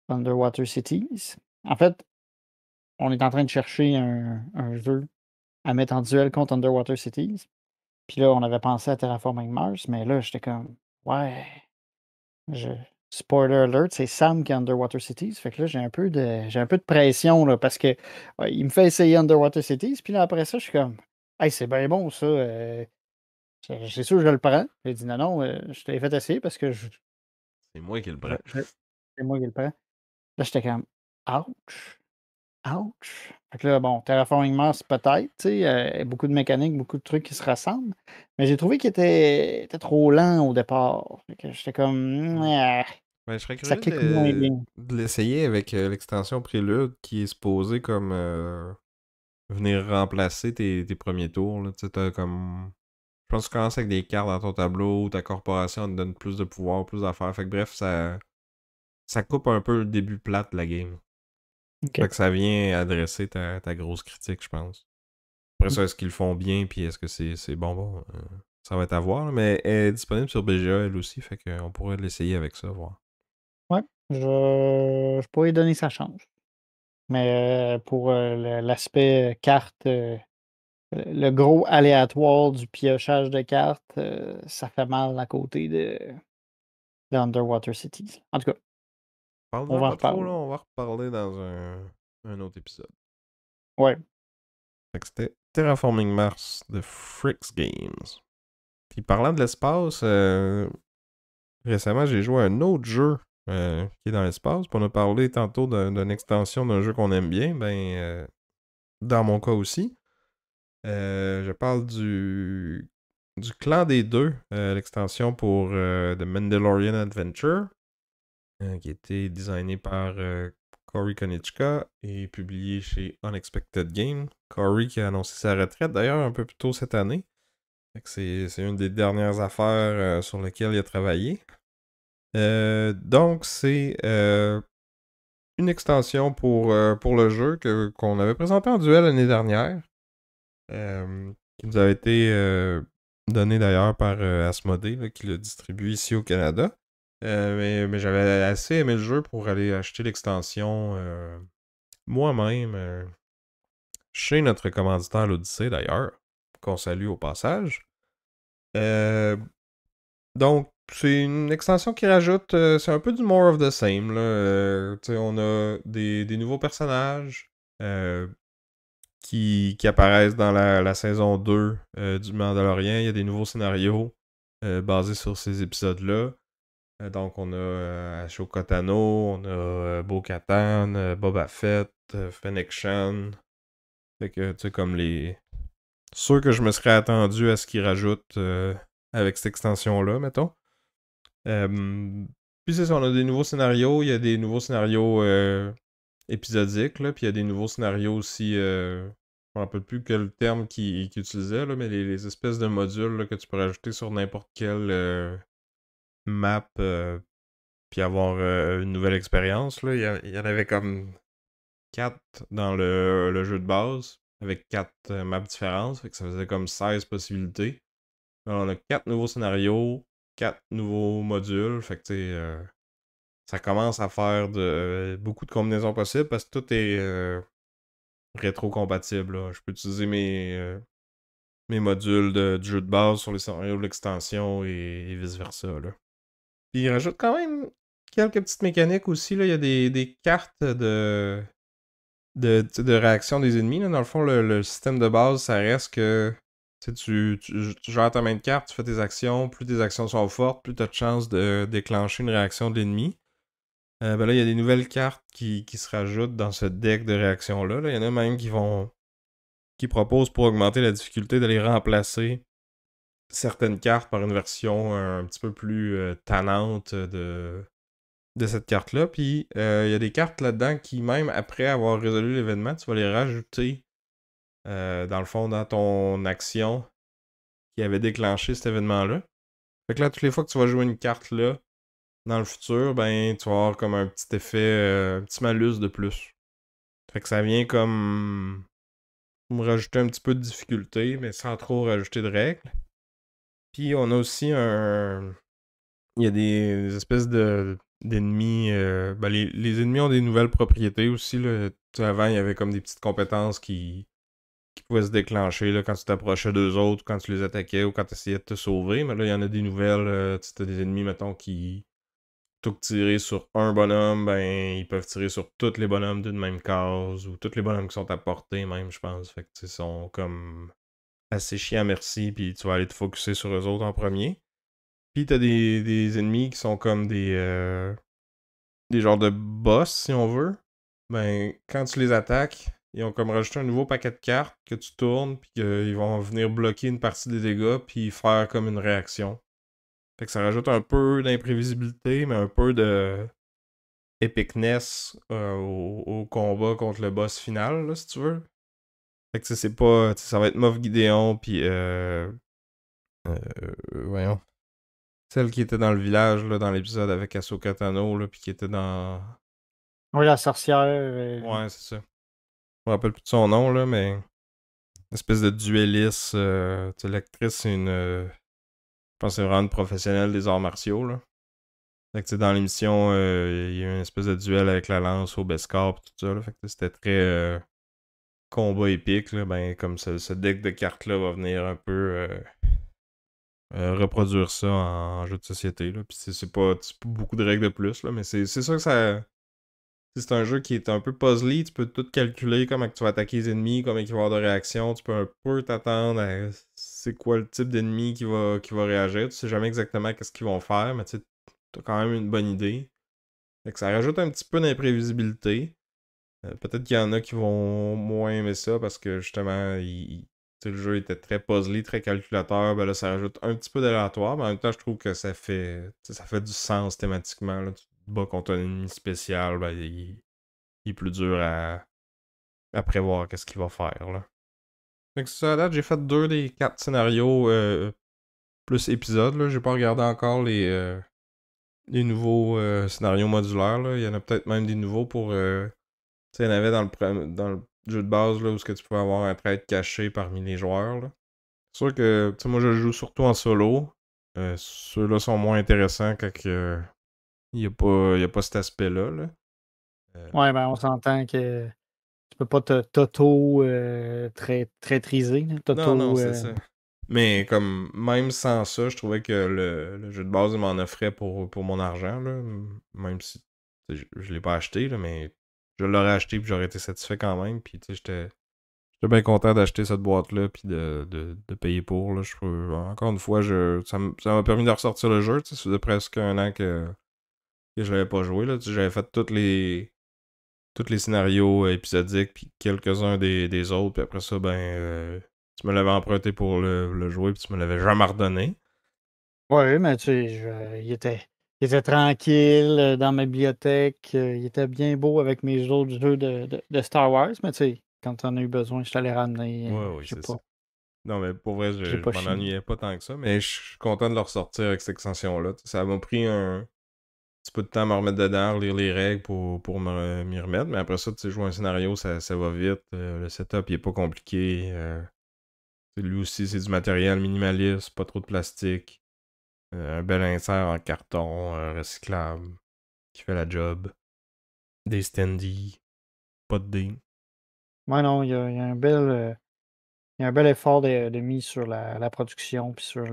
Underwater Cities. En fait, on est en train de chercher un jeu à mettre en duel contre Underwater Cities. Puis là, on avait pensé à Terraforming Mars, mais là, j'étais comme, ouais, je... spoiler alert, c'est Sam qui est Underwater Cities. Fait que là, j'ai un peu de pression, là, parce que ouais, il me fait essayer Underwater Cities. Puis là, après ça, je suis comme, hey, c'est bien bon, ça. C'est sûr, je le prends. J'ai dit, non, non, je t'ai fait essayer parce que C'est moi qui le prends. c'est moi qui le prends. Là, j'étais comme, ouch, ouch. Fait que là, bon, Terraforming Mars, peut-être, tu sais, beaucoup de mécaniques, beaucoup de trucs qui se ressemblent. Mais j'ai trouvé qu'il était trop lent au départ. Fait que j'étais comme, ah, Ben, je serais ça curieux clique moins bien. de l'essayer avec l'extension Prélude qui est supposée comme venir remplacer tes premiers tours, là. Tu sais, t'as comme... Je pense que tu commences avec des cartes dans ton tableau, ta corporation te donne plus de pouvoir, plus d'affaires. Fait que bref, ça coupe un peu le début plate de la game. OK. Fait que ça vient adresser ta grosse critique, je pense. Après ça, est-ce qu'ils le font bien, puis est-ce que c'est bon, ça va être à voir, là. Mais elle est disponible sur BGA, elle aussi, fait qu'on pourrait l'essayer avec ça, voir. Ouais, je pourrais lui donner sa chance. Mais pour l'aspect carte, le gros aléatoire du piochage de cartes, ça fait mal à côté de Underwater Cities. En tout cas, on Parle-en va en pas trop, là, reparler. on va reparler dans un autre épisode. Ouais. Fait que c'était Terraforming Mars de Fricks Games. Puis parlant de l'espace, récemment j'ai joué à un autre jeu qui est dans l'espace. Puis on a parlé tantôt d'une extension d'un jeu qu'on aime bien, dans mon cas aussi. Je parle du Clan des Deux, l'extension pour The Mandalorian Adventure, qui a été designé par Cory Konichka et publié chez Unexpected Games. Cory qui a annoncé sa retraite d'ailleurs un peu plus tôt cette année. Fait que c'est une des dernières affaires sur lesquelles il a travaillé. Donc c'est une extension pour le jeu qu'on avait présenté en duel l'année dernière. Qui nous avait été donné d'ailleurs par Asmodée, là, qui le distribue ici au Canada. Mais j'avais assez aimé le jeu pour aller acheter l'extension moi-même chez notre commanditaire l'Odyssée d'ailleurs, qu'on salue au passage. Euh, donc, c'est une extension qui rajoute, c'est un peu du more of the same, là. Tu sais, on a des nouveaux personnages. Qui apparaissent dans la saison 2 du Mandalorian. Il y a des nouveaux scénarios basés sur ces épisodes-là. Donc, on a Ashoka Tano, on a Bo-Katan, Boba Fett, Fennec Shan. Fait que, tu sais, comme les... Ceux que je me serais attendu à ce qu'ils rajoutent avec cette extension-là, mettons. Puis c'est ça, on a des nouveaux scénarios. Il y a des nouveaux scénarios épisodiques, là, puis il y a des nouveaux scénarios aussi... je me rappelle plus quel terme qu'il utilisait, là, mais les espèces de modules là, que tu peux rajouter sur n'importe quelle map puis avoir une nouvelle expérience. Là. Il y en avait comme 4 dans le jeu de base, avec 4 maps différentes, fait que ça faisait comme 16 possibilités. Alors, on a 4 nouveaux scénarios, 4 nouveaux modules, fait que tu sais, ça commence à faire beaucoup de combinaisons possibles parce que tout est rétro-compatible. Là. Je peux utiliser mes modules du jeu de base sur les scénarios de l'extension et vice-versa. Là. Puis il rajoute quand même quelques petites mécaniques aussi. Là. Il y a des cartes de réaction des ennemis. Là. Dans le fond, le système de base, ça reste que tu gères ta main de carte, tu fais tes actions. Plus tes actions sont fortes, plus tu as de chances de déclencher une réaction de l'ennemi. Ben là, il y a des nouvelles cartes qui se rajoutent dans ce deck de réactions-là. Là. Il y en a même qui proposent pour augmenter la difficulté d'aller remplacer certaines cartes par une version un petit peu plus tannante de cette carte-là. Puis il y a des cartes là-dedans qui, même après avoir résolu l'événement, tu vas les rajouter dans le fond dans ton action qui avait déclenché cet événement-là. Fait que là, toutes les fois que tu vas jouer une carte là, dans le futur, ben tu vas avoir comme un petit effet, un petit malus de plus. Fait que ça vient comme me rajouter un petit peu de difficulté, mais sans trop rajouter de règles. Puis on a aussi un. Il y a des espèces d'ennemis. Ben, les ennemis ont des nouvelles propriétés aussi. Là. Tu sais, avant, il y avait comme des petites compétences qui pouvaient se déclencher là, quand tu t'approchais d'eux autres, quand tu les attaquais ou quand tu essayais de te sauver. Mais là, il y en a des nouvelles. Tu as des ennemis, mettons, qui. Plutôt que tirer sur un bonhomme, ben ils peuvent tirer sur tous les bonhommes d'une même case ou tous les bonhommes qui sont à portée même, je pense. Fait que ils sont comme assez chiants merci, puis tu vas aller te focusser sur eux autres en premier. Puis t'as des ennemis qui sont comme des genres de boss, si on veut. Ben, quand tu les attaques, ils ont comme rajouté un nouveau paquet de cartes que tu tournes, puis qu'ils vont venir bloquer une partie des dégâts, puis faire comme une réaction. Fait que ça rajoute un peu d'imprévisibilité, mais un peu de epicness au combat contre le boss final, là, si tu veux. Fait que c'est pas. Ça va être Moff Gideon, puis voyons. Celle qui était dans le village, là, dans l'épisode avec Ahsoka Tano, là, puis qui était dans. Oui, la sorcière. Ouais, c'est ça. Je me rappelle plus de son nom, là, mais. Une espèce de dueliste. Tu sais, l'actrice, c'est une. Je pense que c'est vraiment une professionnelle des arts martiaux, là. Fait que, tu sais, dans l'émission, il y a eu une espèce de duel avec la lance au Beskar, pis tout ça, là. Fait que c'était très. Combat épique, là. Ben, comme ce deck de cartes-là va venir un peu. Reproduire ça en jeu de société. Là. Puis c'est pas beaucoup de règles de plus, là, mais c'est sûr que ça. C'est un jeu qui est un peu puzzly, tu peux tout calculer, comment tu vas attaquer les ennemis, comment il va y avoir de réaction, tu peux un peu t'attendre à c'est quoi le type d'ennemi qui va réagir, tu sais jamais exactement qu'est-ce qu'ils vont faire, mais tu as quand même une bonne idée. Fait que ça rajoute un petit peu d'imprévisibilité. Peut-être qu'il y en a qui vont moins aimer ça parce que justement, le jeu était très puzzly, très calculateur. Ben là, ça rajoute un petit peu d'aléatoire, mais en même temps, je trouve que ça fait du sens thématiquement. Là. Tu te bats contre un ennemi spécial, ben, il est plus dur à prévoir qu'est-ce qu'il va faire. Là. Fait que ça, à date, j'ai fait 2 des 4 scénarios plus épisodes. Là. J'ai pas regardé encore les nouveaux scénarios modulaires. Là. Il y en a peut-être même des nouveaux pour. Tu sais, il y en avait dans le jeu de base là, où tu pouvais avoir un trait caché parmi les joueurs. Là. C'est sûr que moi je joue surtout en solo. Ceux-là sont moins intéressants quand il n'y a pas cet aspect-là. Là. Ouais, ben on s'entend que tu peux pas t'auto traîtriser, là, Non, t'auto. c'est ça. Mais comme même sans ça, je trouvais que le jeu de base il m'en offrait pour mon argent. Là. Même si je l'ai pas acheté, là, mais je l'aurais acheté et j'aurais été satisfait quand même. Puis j'étais bien content d'acheter cette boîte-là puis de payer pour. Là. Encore une fois, ça m'a permis de ressortir le jeu. Ça faisait presque un an que je l'avais pas joué. Là. J'avais fait tous les scénarios épisodiques puis quelques-uns des autres. Puis après ça, tu me l'avais emprunté pour le jouer puis tu me l'avais jamais redonné. Ouais, mais tu sais, il était tranquille dans ma bibliothèque. Il était bien beau avec mes autres jeux de Star Wars, mais tu sais, quand t'en as eu besoin, je t'allais ramener. Ouais, oui, J'ai c'est pas, ça. Non, mais pour vrai, j'ai je pas m'en chié. ennuyais pas tant que ça. Mais je suis content de le ressortir avec cette extension-là. Ça m'a pris un petit peu de temps à me remettre dedans, lire les règles pour m'y remettre. Mais après ça, tu sais, jouer un scénario, ça va vite. Le setup, il est pas compliqué. Lui aussi, c'est du matériel minimaliste, pas trop de plastique. Un bel insert en carton recyclable qui fait la job. Des standees, pas de dés. Ouais, non, il y a un bel effort de mise sur la production puis sur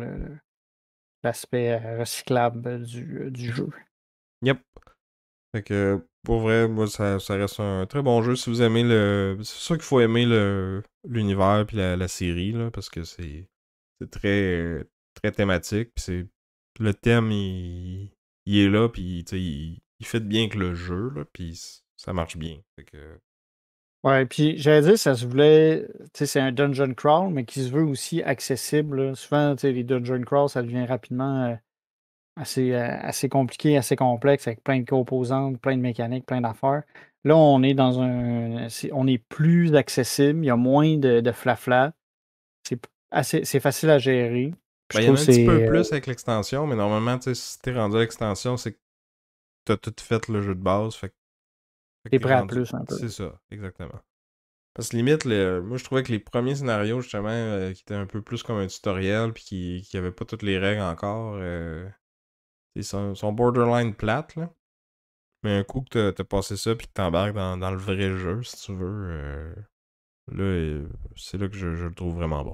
l'aspect recyclable du jeu. Yep. Fait que, pour vrai, moi, ça reste un très bon jeu si vous aimez le... C'est sûr qu'il faut aimer l'univers puis la série, là, parce que c'est très, très thématique, puis c'est... Le thème, il est là, puis tu sais, il fait bien que le jeu, là, puis ça marche bien. Fait que... Ouais, puis j'allais dire, ça se voulait, tu sais, c'est un dungeon crawl, mais qui se veut aussi accessible, là. Souvent, tu sais, les dungeon crawl, ça devient rapidement assez compliqué, assez complexe, avec plein de composantes, plein de mécaniques, plein d'affaires. Là, on est dans on est plus accessible, il y a moins de flafla. C'est facile à gérer. Puis Ben, je il y en trouve a que un petit peu c'est. plus avec l'extension, mais normalement, tu sais, si t'es rendu à l'extension, c'est que t'as tout fait le jeu de base, fait que T'es t'es prêt à rendu... plus un peu. C'est ça, exactement. Parce que limite, moi je trouvais que les premiers scénarios, justement, qui étaient un peu plus comme un tutoriel, puis qui avaient pas toutes les règles encore, ils sont borderline plates, là. Mais un coup que t'as passé ça, puis que t'embarques dans le vrai jeu, si tu veux, là, c'est là que je le trouve vraiment bon.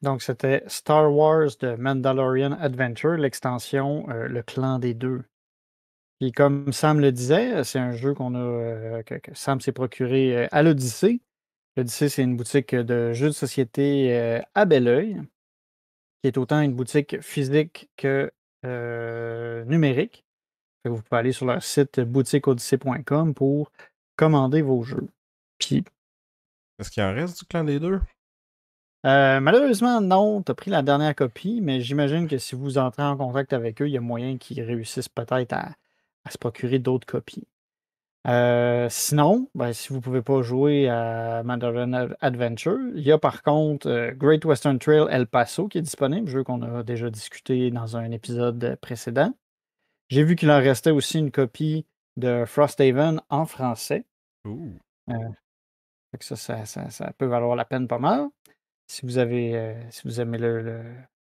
Donc, c'était Star Wars The Mandalorian Adventure, l'extension Le Clan des Deux. Puis comme Sam le disait, c'est un jeu que Sam s'est procuré à l'Odyssée. L'Odyssée, c'est une boutique de jeux de société à Belleuil, qui est autant une boutique physique que numérique. Fait que vous pouvez aller sur leur site boutiqueodyssée.com pour commander vos jeux. Puis, Est-ce qu'il en reste du clan des deux? malheureusement, non, tu as pris la dernière copie, mais j'imagine que si vous entrez en contact avec eux, il y a moyen qu'ils réussissent peut-être à se procurer d'autres copies. Sinon, ben, si vous ne pouvez pas jouer à Mandalorian Adventure, il y a par contre Great Western Trail El Paso qui est disponible, jeu qu'on a déjà discuté dans un épisode précédent. J'ai vu qu'il en restait aussi une copie de Frosthaven en français. Ouh. Euh, fait que ça peut valoir la peine pas mal. Si vous avez si vous aimez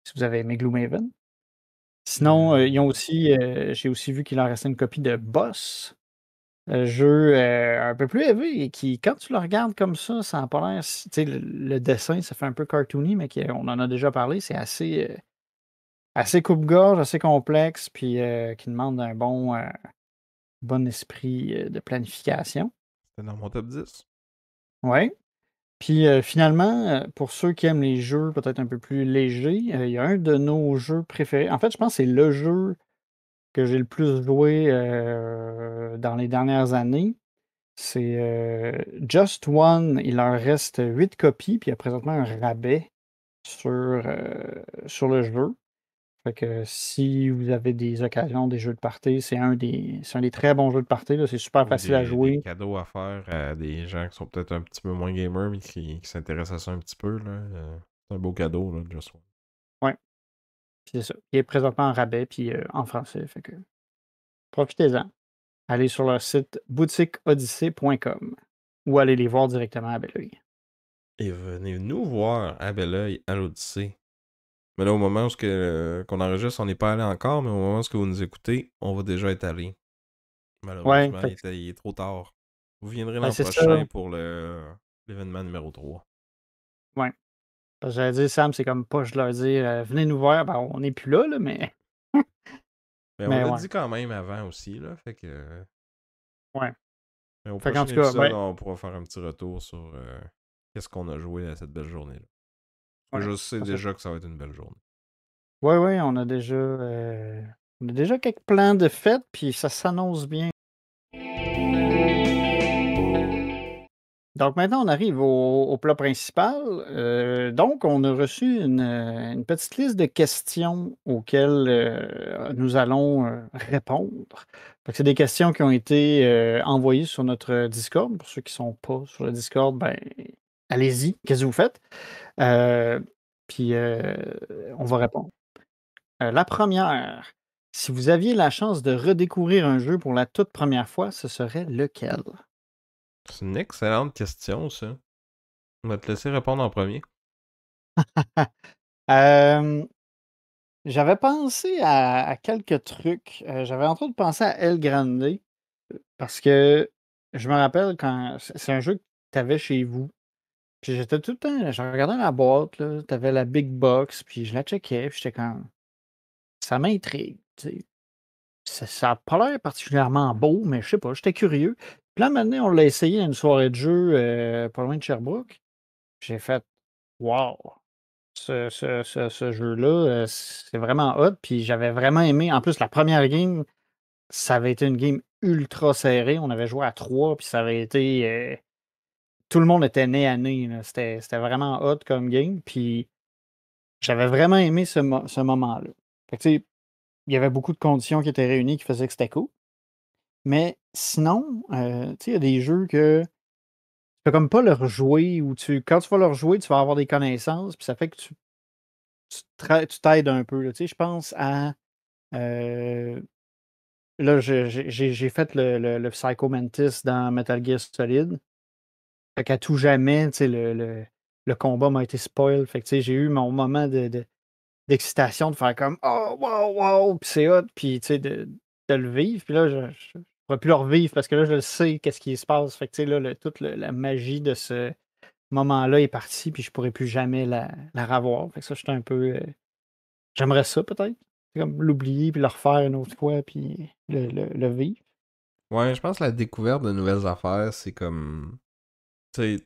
si vous avez aimé Gloomhaven. Sinon, ils ont aussi j'ai aussi vu qu'il en restait une copie de Boss. Jeu, un peu plus élevé et qui, quand tu le regardes comme ça a pas l'air si tu sais, le dessin, ça fait un peu cartoony, mais on en a déjà parlé, c'est assez coupe-gorge, assez complexe, puis qui demande un bon esprit, de planification. C'était dans mon top 10. Ouais. Puis, finalement, pour ceux qui aiment les jeux peut-être un peu plus légers, il y a un de nos jeux préférés. En fait, je pense que c'est le jeu que j'ai le plus joué, dans les dernières années. C'est, Just One, il en reste 8 copies, puis il y a présentement un rabais sur le jeu. Fait que si vous avez des occasions, des jeux de party, c'est un des très bons jeux de party, là, c'est super Ou facile à des jouer. cadeaux à faire à des gens qui sont peut-être un petit peu moins gamers, mais qui s'intéressent à ça un petit peu, là. C'est un beau cadeau, là, Just One. Ouais, c'est ça. Il est présentement en rabais, puis en français, fait que profitez-en. Allez sur leur site boutiqueodyssée.com ou allez les voir directement à Belleuil. Et venez nous voir à Belleuil, à l'Odyssée. Mais là, au moment où qu'on enregistre, on n'est pas allé encore, mais au moment où vous nous écoutez, on va déjà être allé. Ouais, Malheureusement, fait que il est trop tard. Vous viendrez ben, l'an c'est ça. prochain pour l'événement numéro 3. Ouais. Parce que j'allais dire, Sam, c'est comme pas je leur dis venez nous voir, ben on n'est plus là, mais. Mais on Mais l'a ouais. dit quand même avant aussi, là. Fait que. Ouais. Mais au Fait qu'en prochain tout cas, épisode, ben, on pourra faire un petit retour sur qu'est-ce qu'on a joué à cette belle journée-là. ouais. Je sais Parce que- déjà que ça va être une belle journée. ouais, ouais, on a déjà quelques plans de fête, puis ça s'annonce bien. Donc maintenant, on arrive au plat principal. Donc, on a reçu une petite liste de questions auxquelles nous allons répondre. Fait que c'est des questions qui ont été envoyées sur notre Discord. Pour ceux qui ne sont pas sur le Discord, ben allez-y, qu'est-ce que vous faites? Euh, puis on va répondre. La première, si vous aviez la chance de redécouvrir un jeu pour la toute première fois, ce serait lequel? C'est une excellente question, ça. On va te laisser répondre en premier. Euh, J'avais pensé à quelques trucs. J'avais en train de penser à El Grande parce que je me rappelle quand c'est un jeu que tu avais chez vous. Puis j'étais tout le temps, je regardais la boîte, là, t'avais la big box, puis je la checkais, puis j'étais comme, ça m'intrigue, tu sais. Ça a pas l'air particulièrement beau, mais je sais pas, j'étais curieux. Puis là, maintenant, on l'a essayé à une soirée de jeu pas loin de Sherbrooke. J'ai fait, wow, ce jeu-là, c'est vraiment hot. Puis j'avais vraiment aimé. En plus, la première game, ça avait été une game ultra serrée. On avait joué à 3, puis ça avait été. Tout le monde était nez à nez, là. C'était vraiment hot comme game. Puis j'avais vraiment aimé ce moment-là. Fait que, tu sais, il y avait beaucoup de conditions qui étaient réunies qui faisaient que c'était cool. Mais sinon, tu sais, il y a des jeux que tu peux comme pas leur jouer ou quand tu vas leur jouer, tu vas avoir des connaissances, puis ça fait que tu t'aides un peu, là. Tu sais, je pense à, heu, là, j'ai fait le Psycho Mantis dans Metal Gear Solid. Fait qu'à tout jamais, tu sais, le combat m'a été spoil. Fait que, tu sais, j'ai eu mon moment d'excitation de faire comme «Oh wow, wow!» puis c'est hot, puis tu sais, de le vivre. Puis là, je pourrais plus le revivre parce que là, je le sais qu'est-ce qui se passe. Fait que tu sais, là, toute la magie de ce moment-là est partie, puis je pourrais plus jamais la revoir. Fait que ça, j'étais un peu. J'aimerais ça peut-être. Comme l'oublier, puis le refaire une autre fois, puis le vivre. Ouais, je pense que la découverte de nouvelles affaires, c'est comme. Tu sais,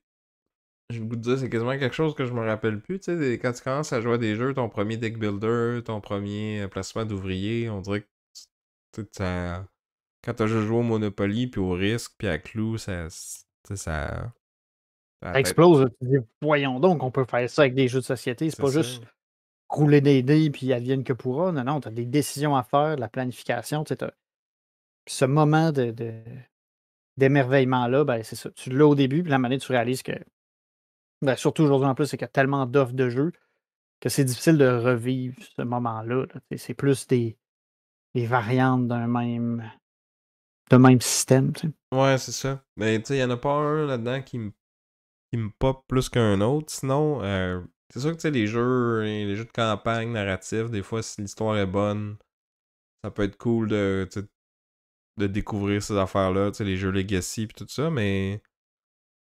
j'ai le goût de dire, c'est quasiment quelque chose que je me rappelle plus. Tu sais, quand tu commences à jouer à des jeux, ton premier deck builder, ton premier placement d'ouvrier, on dirait que tu sais, quand t'as juste joué au Monopoly, puis au Risque, puis à Clou, tu sais, Ça peut-être. explose, là, tu te dis: «Voyons donc, on peut faire ça avec des jeux de société». C'est C'est pas ça. juste rouler des dés, puis advienne que pourra. Non, non, tu as des décisions à faire, de la planification, tu sais, ce moment d'émerveillement-là, ben, c'est ça. Tu l'as au début, puis la manette, tu réalises que, ben, surtout aujourd'hui en plus, c'est qu'il y a tellement d'offres de jeux que c'est difficile de revivre ce moment-là, là. C'est plus des variantes d'un même système, tu sais. Ouais, c'est ça. Mais tu sais, il y en a pas un là-dedans qui me pop plus qu'un autre. Sinon, c'est sûr que tu sais, les jeux de campagne narratifs, des fois, si l'histoire est bonne, ça peut être cool tu sais, de découvrir ces affaires-là, tu sais, les jeux Legacy et tout ça, mais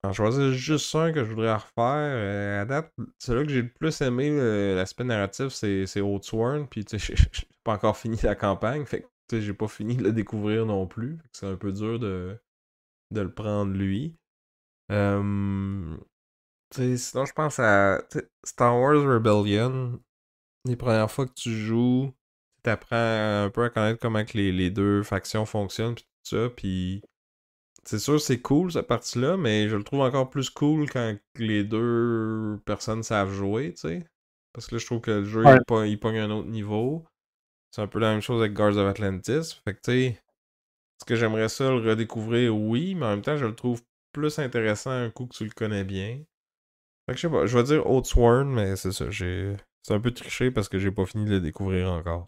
en choisir juste un que je voudrais refaire, à date, celui que j'ai le plus aimé, l'aspect narratif, c'est Oathsworn, puis tu sais, j'ai pas encore fini la campagne, fait que tu sais, j'ai pas fini de le découvrir non plus, fait que c'est un peu dur de le prendre lui. Euh, Tu sais, sinon, je pense à tu sais, Star Wars Rebellion. Les premières fois que tu joues, tu apprends un peu à connaître comment que les deux factions fonctionnent, puis tout ça. Puis c'est sûr, c'est cool cette partie-là, mais je le trouve encore plus cool quand les deux personnes savent jouer, tu sais. Parce que là, je trouve que le jeu, Ouais. il pogne un autre niveau. C'est un peu la même chose avec Guards of Atlantis. Fait que, tu sais, est-ce que j'aimerais ça le redécouvrir? Oui, mais en même temps, je le trouve plus intéressant un coup que tu le connais bien. Fait que je sais pas, je vais dire Oathsworn, mais c'est ça, c'est un peu triché parce que j'ai pas fini de le découvrir encore.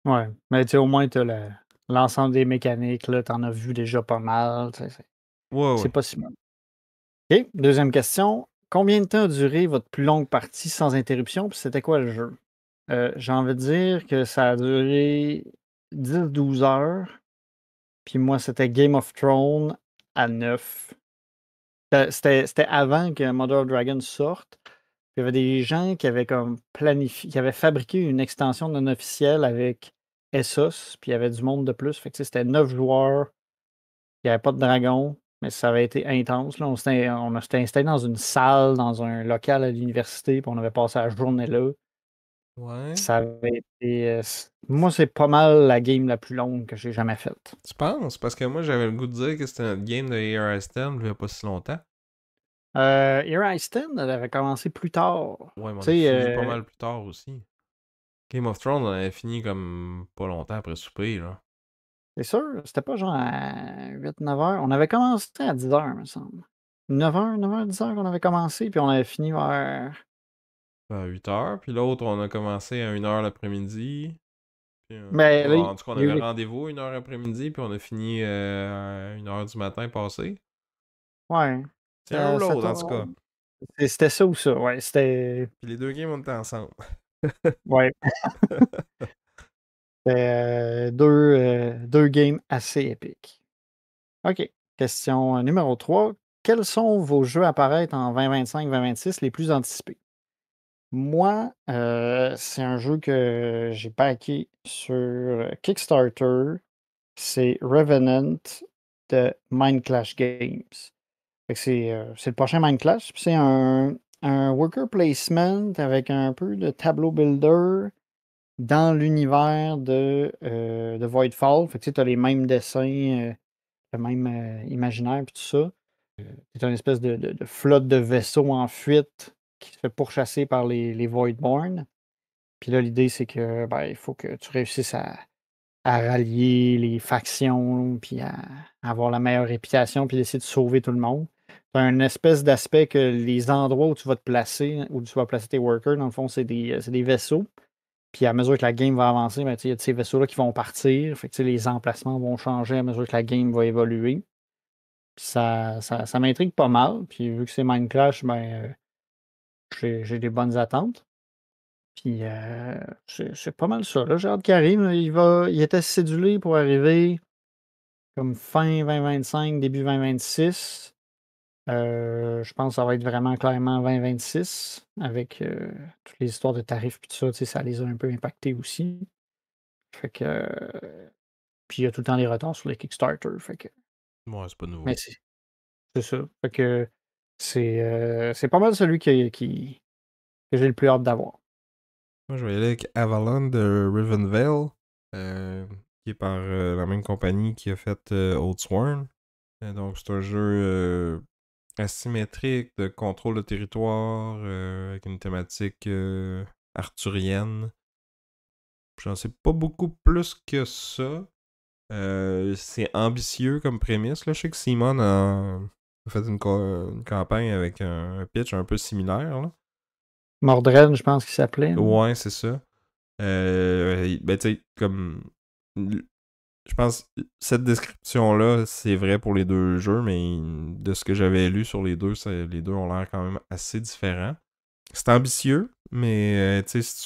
Ouais. Mais tu sais, au moins, tu as l'ensemble des mécaniques, là, tu en as vu déjà pas mal, tu sais, Ouais, c'est ouais. pas si mal. OK, deuxième question. Combien de temps a duré votre plus longue partie sans interruption, puis c'était quoi le jeu? J'ai envie de dire que ça a duré 10-12 heures, puis moi, c'était Game of Thrones à 9. C'était avant que Mother of Dragon sorte. Il y avait des gens qui avaient comme planifié, qui avaient fabriqué une extension non officielle avec Essos, puis il y avait du monde de plus. Fait que, tu sais, c'était 9 joueurs, il n'y avait pas de dragon, mais ça avait été intense, là. On s'était installé dans une salle, dans un local à l'université, puis on avait passé la journée là. Ouais. Ça avait été, moi, c'est pas mal la game la plus longue que j'ai jamais faite. Tu penses? Parce que moi, j'avais le goût de dire que c'était notre game de Air Ice 10 il y a pas si longtemps. Here I Stand, elle avait commencé plus tard. Ouais, mais Tu on a sais, fini pas mal plus tard aussi. Game of Thrones, on avait fini comme pas longtemps après souper, là. c'est sûr, c'était pas genre à 8-9 heures. On avait commencé à 10 heures, me semble. 9 heures, 9 heures, 10 heures qu'on avait commencé, puis on avait fini vers. À 8 heures, puis l'autre, on a commencé à 1 heure l'après-midi. Puis, Ben là, en tout cas, on il y a eu avait les. rendez-vous à 1 heure après-midi, puis on a fini à 1 heure du matin passé. Ouais. C'est un ou Ça l'autre, en tout tourne. cas. C'était ça ou ça, ouais. C'était. Puis les deux games, on était ensemble. Ouais. C'était deux games assez épiques. OK. Question numéro 3. quels sont vos jeux à apparaître en 2025-2026 les plus anticipés? Moi, c'est un jeu que j'ai backé sur Kickstarter. C'est Revenant de Mind Clash Games. Fait que c'est le prochain Mind Clash. Puis c'est un worker placement avec un peu de tableau builder dans l'univers de Voidfall. Fait que tu as les mêmes dessins, le même imaginaire, puis tout ça. C'est une espèce de flotte de vaisseaux en fuite qui se fait pourchasser par les Voidborn. Puis là, l'idée, c'est que ben, il faut que tu réussisses à rallier les factions, puis à avoir la meilleure réputation, puis d'essayer de sauver tout le monde. Tu as un espèce d'aspect que les endroits où tu vas te placer, où tu vas placer tes workers, dans le fond, c'est des vaisseaux. Puis à mesure que la game va avancer, ben, il y a ces vaisseaux-là qui vont partir. Fait que les emplacements vont changer à mesure que la game va évoluer. Puis ça m'intrigue pas mal. Puis vu que c'est Minecraft, ben, j'ai des bonnes attentes. Puis c'est pas mal ça. Là, j'ai hâte qu'il arrive. Il était cédulé pour arriver comme fin 2025, début 2026. Je pense que ça va être vraiment clairement 2026 avec toutes les histoires de tarifs et tout ça. Ça les a un peu impactés aussi. Fait que. Puis il y a tout le temps des retards sur les Kickstarter. Fait que. Ouais, c'est pas nouveau. Mais c'est ça. Fait que c'est pas mal celui que j'ai le plus hâte d'avoir. Moi, je vais y aller avec Avalon de Rivenvale, qui est par la même compagnie qui a fait Old Sworn. Donc, c'est un jeu asymétrique de contrôle de territoire avec une thématique arthurienne. J'en sais pas beaucoup plus que ça. C'est ambitieux comme prémisse. Là. Je sais que Simon a fait une campagne avec un pitch un peu similaire. Là. Mordred, je pense qu'il s'appelait. Ouais, c'est ça. Ben, tu sais, comme. Je pense cette description-là, c'est vrai pour les deux jeux, mais de ce que j'avais lu sur les deux, les deux ont l'air quand même assez différents. C'est ambitieux, mais tu sais,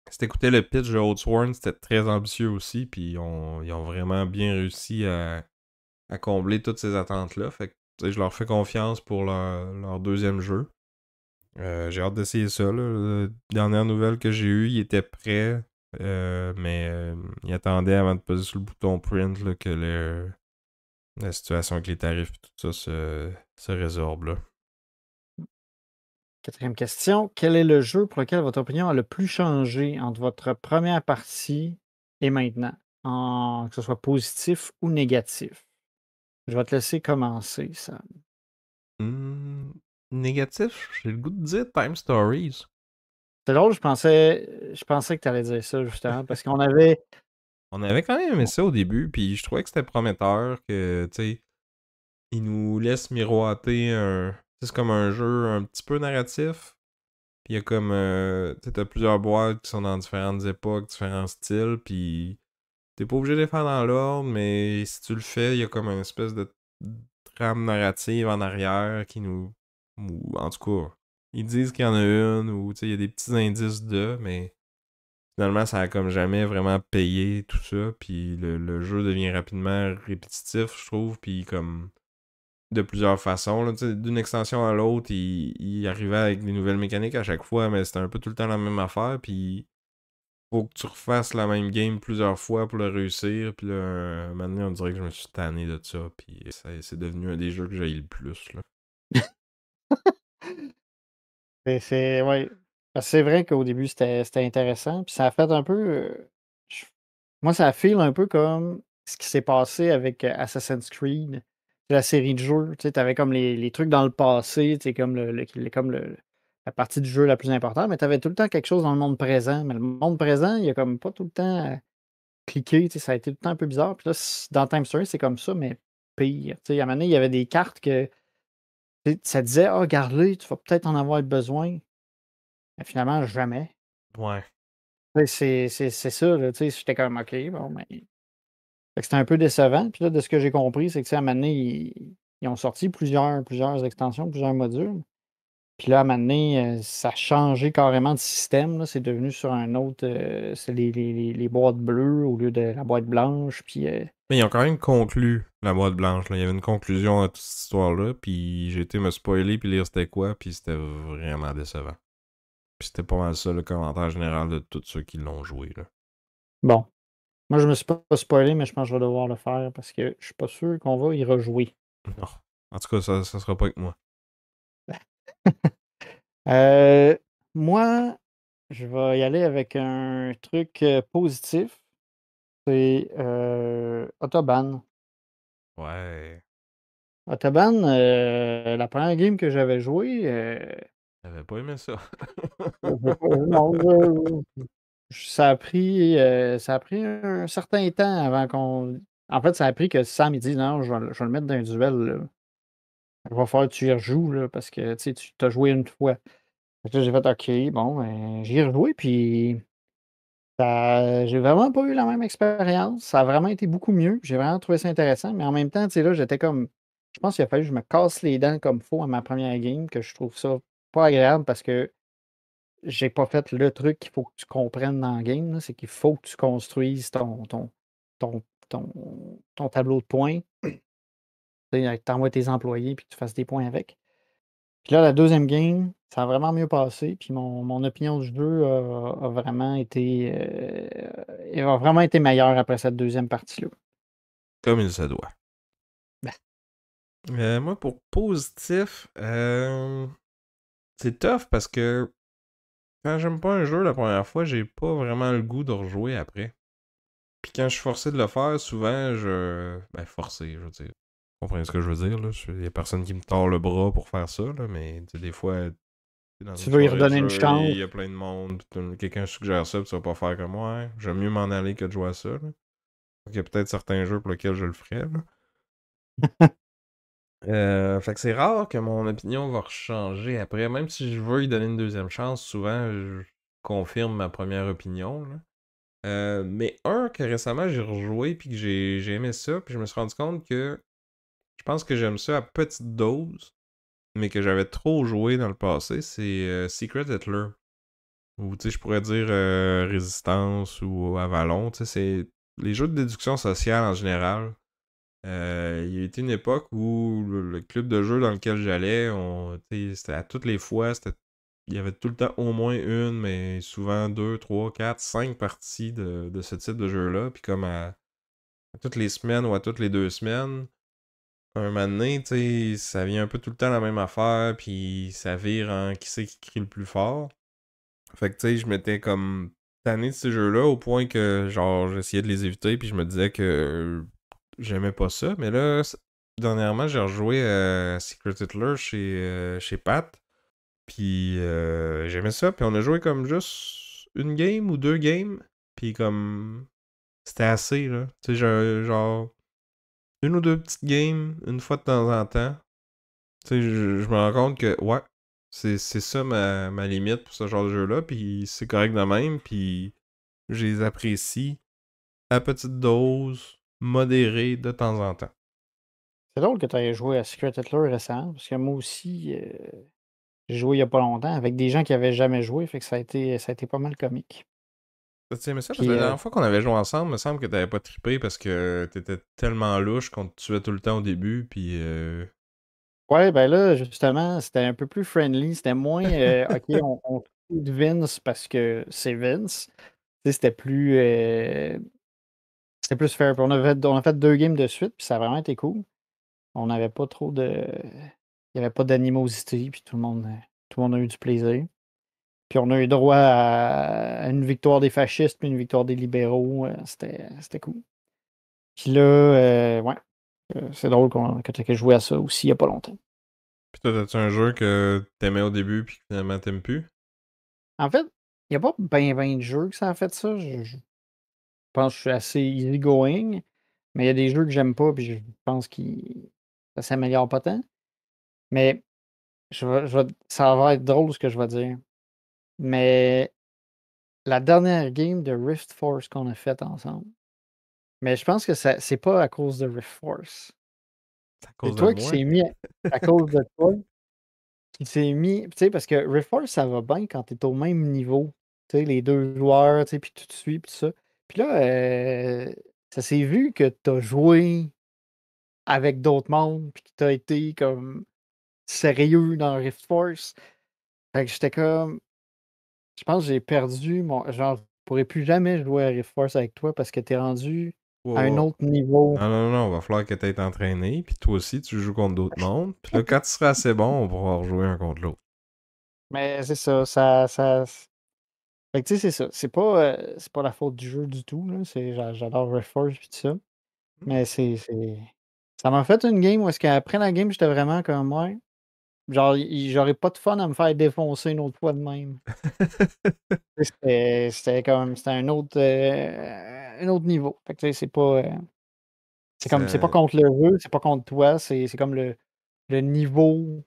si t'écoutais le pitch de Old Sworn, c'était très ambitieux aussi, puis ils ont vraiment bien réussi à combler toutes ces attentes-là. Fait que je leur fais confiance pour leur deuxième jeu. J'ai hâte d'essayer ça. Là. La dernière nouvelle que j'ai eue, il était prêt, mais il attendait avant de peser sur le bouton print là, que la situation avec les tarifs et tout ça se résorbe. Là. Quatrième question. Quel est le jeu pour lequel votre opinion a le plus changé entre votre première partie et maintenant? Que ce soit positif ou négatif. Je vais te laisser commencer, Sam. Négatif, j'ai le goût de dire Time Stories. C'est drôle, je pensais que tu allais dire ça, justement, parce qu'on avait. On avait quand même aimé ça au début, puis je trouvais que c'était prometteur que, tu sais, il nous laisse miroiter c'est comme un jeu un petit peu narratif. Puis il y a comme, tu sais, t'as plusieurs boîtes qui sont dans différentes époques, différents styles, puis t'es pas obligé de les faire dans l'ordre, mais si tu le fais, il y a comme une espèce de trame narrative en arrière qui nous... Ou en tout cas, ils disent qu'il y en a une, ou tu sais, il y a des petits indices mais finalement, ça a comme jamais vraiment payé tout ça, puis le jeu devient rapidement répétitif, je trouve, puis comme de plusieurs façons. Là, d'une extension à l'autre, il arrivait avec des nouvelles mécaniques à chaque fois, mais c'était un peu tout le temps la même affaire, puis faut que tu refasses la même game plusieurs fois pour le réussir, puis là, un moment donné, on dirait que je me suis tanné de ça, puis c'est devenu un des jeux que j'ai le plus. Là. Ouais. C'est vrai qu'au début, c'était intéressant. Puis ça a fait un peu. Moi, ça feel un peu comme ce qui s'est passé avec Assassin's Creed, la série de jeux. Tu sais, avais comme les trucs dans le passé, tu sais, comme la partie du jeu la plus importante, mais tu avais tout le temps quelque chose dans le monde présent. Mais le monde présent, il y a comme pas tout le temps cliqué, tu sais, ça a été tout le temps un peu bizarre. Puis là, dans Time Story, c'est comme ça, mais pire. Tu sais, à un moment donné, il y avait des cartes que tu sais, ça disait, ah, garde-les, tu vas peut-être en avoir besoin. Mais finalement, jamais. Ouais. Tu sais, c'est ça, là, tu sais, j'étais comme, OK, bon, mais. Fait que c'était un peu décevant. Puis là, de ce que j'ai compris, c'est que, tu sais, à un moment donné, ils ont sorti plusieurs extensions, plusieurs modules. Puis là, à un moment donné, ça a changé carrément de système, là. C'est devenu sur un autre. C'est les boîtes bleues au lieu de la boîte blanche. Puis Mais ils ont quand même conclu la boîte blanche. Là. Il y avait une conclusion à toute cette histoire-là, puis j'ai été me spoiler puis lire c'était quoi, puis c'était vraiment décevant. Puis c'était pas mal ça le commentaire général de tous ceux qui l'ont joué. Là. bon. Moi, je me suis pas spoilé, mais je pense que je vais devoir le faire parce que je suis pas sûr qu'on va y rejouer. Non. En tout cas, ça sera pas avec moi. Euh, Moi, je vais y aller avec un truc positif. C'est Autobahn. Ouais. Autobahn, la première game que j'avais joué, J'avais pas aimé ça. non, ça a pris un certain temps avant qu'on. En fait, ça a pris que Sam il dit non, je vais le mettre dans un duel. Là. Il va falloir que tu y rejoues là, parce que tu sais, tu as joué une fois. Fait que là, j'ai fait OK, bon, ben, j'y ai rejoué, puis j'ai vraiment pas eu la même expérience. Ça a vraiment été beaucoup mieux. J'ai vraiment trouvé ça intéressant, mais en même temps, tu sais, là, j'étais comme. Je pense qu'il a fallu que je me casse les dents comme faut à ma première game, que je trouve ça pas agréable parce que j'ai pas fait le truc qu'il faut que tu comprennes dans le game, là, c'est qu'il faut que tu construises ton, ton tableau de points. Tu envoies tes employés puis que tu fasses des points avec. Puis là, la deuxième game, ça a vraiment mieux passé. Puis mon opinion du jeu a vraiment été meilleure après cette deuxième partie-là. Comme il se doit. Ben. Moi, pour positif, c'est tough parce que quand j'aime pas un jeu la première fois, j'ai pas vraiment le goût de rejouer après. Puis quand je suis forcé de le faire, souvent, Ben, forcé, je veux dire. Vous comprenez ce que je veux dire, là? Il y a personne qui me tord le bras pour faire ça, là, mais des fois, t'es dans Tu une veux y soirée de redonner une jeu, chance. il y a plein de monde, puis quelqu'un suggère ça, puis tu vas pas faire comme moi, hein? J'aime mieux m'en aller que de jouer à ça, là. Donc, il y a peut-être certains jeux pour lesquels je le ferais, là. Fait que c'est rare que mon opinion va changer après. Même si je veux y donner une deuxième chance, souvent je confirme ma première opinion. Là. Mais un que récemment j'ai rejoué puis que j'ai aimé ça, puis je me suis rendu compte que je pense que j'aime ça à petite dose, mais que j'avais trop joué dans le passé, c'est Secret Hitler. Ou tu sais, je pourrais dire Résistance ou Avalon. Tu sais, c'est les jeux de déduction sociale en général. Il y a été une époque où le club de jeu dans lequel j'allais, c'était à toutes les fois, il y avait tout le temps au moins une, mais souvent deux, trois, quatre, cinq parties de ce type de jeu-là. Puis comme à toutes les semaines ou à toutes les 2 semaines, un moment donné, tu sais, ça vient un peu tout le temps la même affaire, puis ça vire en qui c'est qui crie le plus fort. Fait que tu sais, je m'étais comme tanné de ces jeux-là au point que genre j'essayais de les éviter, puis je me disais que j'aimais pas ça. Mais là, dernièrement, j'ai rejoué à Secret Hitler chez Pat. Puis j'aimais ça. Puis on a joué comme juste une game ou deux games. Puis comme c'était assez, là. Tu sais, genre une ou deux petites games, une fois de temps en temps. Tu sais, je me rends compte que, ouais, c'est ça ma limite pour ce genre de jeu-là. Puis c'est correct de même. Puis je les apprécie à petite dose, modérée de temps en temps. C'est drôle que tu aies joué à Secret Hitler récemment, parce que moi aussi, j'ai joué il n'y a pas longtemps avec des gens qui n'avaient jamais joué, fait que ça a été pas mal comique. Tu aimais ça parce que Puis, la dernière fois qu'on avait joué ensemble, il me semble que t'avais pas trippé parce que t'étais tellement louche qu'on te tuait tout le temps au début, puis ouais, ben là, justement, c'était un peu plus friendly. C'était moins OK, on tue de Vince parce que c'est Vince. Tu sais, c'était plus fair. Puis on a fait deux games de suite, puis ça a vraiment été cool. On n'avait pas trop de. Il n'y avait pas d'animosité, puis tout le monde a eu du plaisir. Puis on a eu droit à une victoire des fascistes, puis une victoire des libéraux. C'était cool. Puis là, ouais, c'est drôle que tu aies joué à ça aussi il n'y a pas longtemps. puis toi, t'as-tu un jeu que t'aimais au début puis que finalement t'aimes plus? En fait, il n'y a pas ben de jeux que ça a fait ça. Je pense que je suis assez easygoing, mais il y a des jeux que j'aime pas, puis je pense que ça s'améliore pas tant. Mais ça va être drôle ce que je vais dire. Mais la dernière game de Rift Force qu'on a faite ensemble, mais je pense que c'est pas à cause de Rift Force. C'est à C'est cause de toi qui moi? s'est mis à cause de toi. il s'est mis, tu sais, parce que Rift Force, ça va bien quand t'es au même niveau. Tu sais, les deux joueurs, tu sais, puis tu te suis, puis tout ça. Puis là, ça s'est vu que t'as joué avec d'autres mondes, puis que t'as été comme sérieux dans Rift Force. Fait que j'étais comme, je pense que j'ai perdu mon. Genre, je pourrais plus jamais jouer à Rift Force avec toi parce que t'es rendu à un Wow. autre niveau. Non, non, non, va falloir que tu aies entraîné, puis toi aussi, tu joues contre d'autres mondes. Puis là, quand tu seras assez bon, on pourra rejouer un contre l'autre. Mais c'est ça, ça. Fait que tu sais, c'est ça. C'est pas la faute du jeu du tout, là. J'adore Rift Force et tout ça. Mais ça m'a fait une game où est-ce qu'après la game, j'étais vraiment comme ouais. Genre, j'aurais pas de fun à me faire défoncer une autre fois de même. C'était comme c'était un autre niveau. Fait que tu sais, c'est pas Ça- contre le jeu, c'est pas contre toi, c'est comme le niveau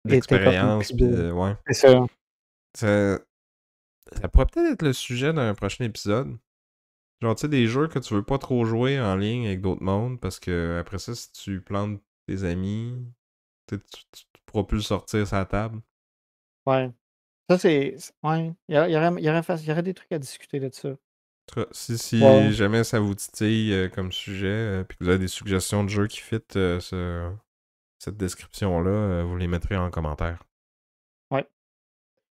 était comme D'expérience, plus puis haut. ouais. C'est ça. Ça, ça pourrait peut-être être le sujet d'un prochain épisode. Genre, tu sais, des jeux que tu veux pas trop jouer en ligne avec d'autres mondes, parce que après ça, si tu plantes tes amis, tu pourras plus le sortir sur la table. Ouais. Ça, ouais. Il y aurait des trucs à discuter de ça. En tout cas, Ouais. si jamais ça vous titille comme sujet, puis que vous avez des suggestions de jeux qui fit cette description-là, vous les mettrez en commentaire. Ouais.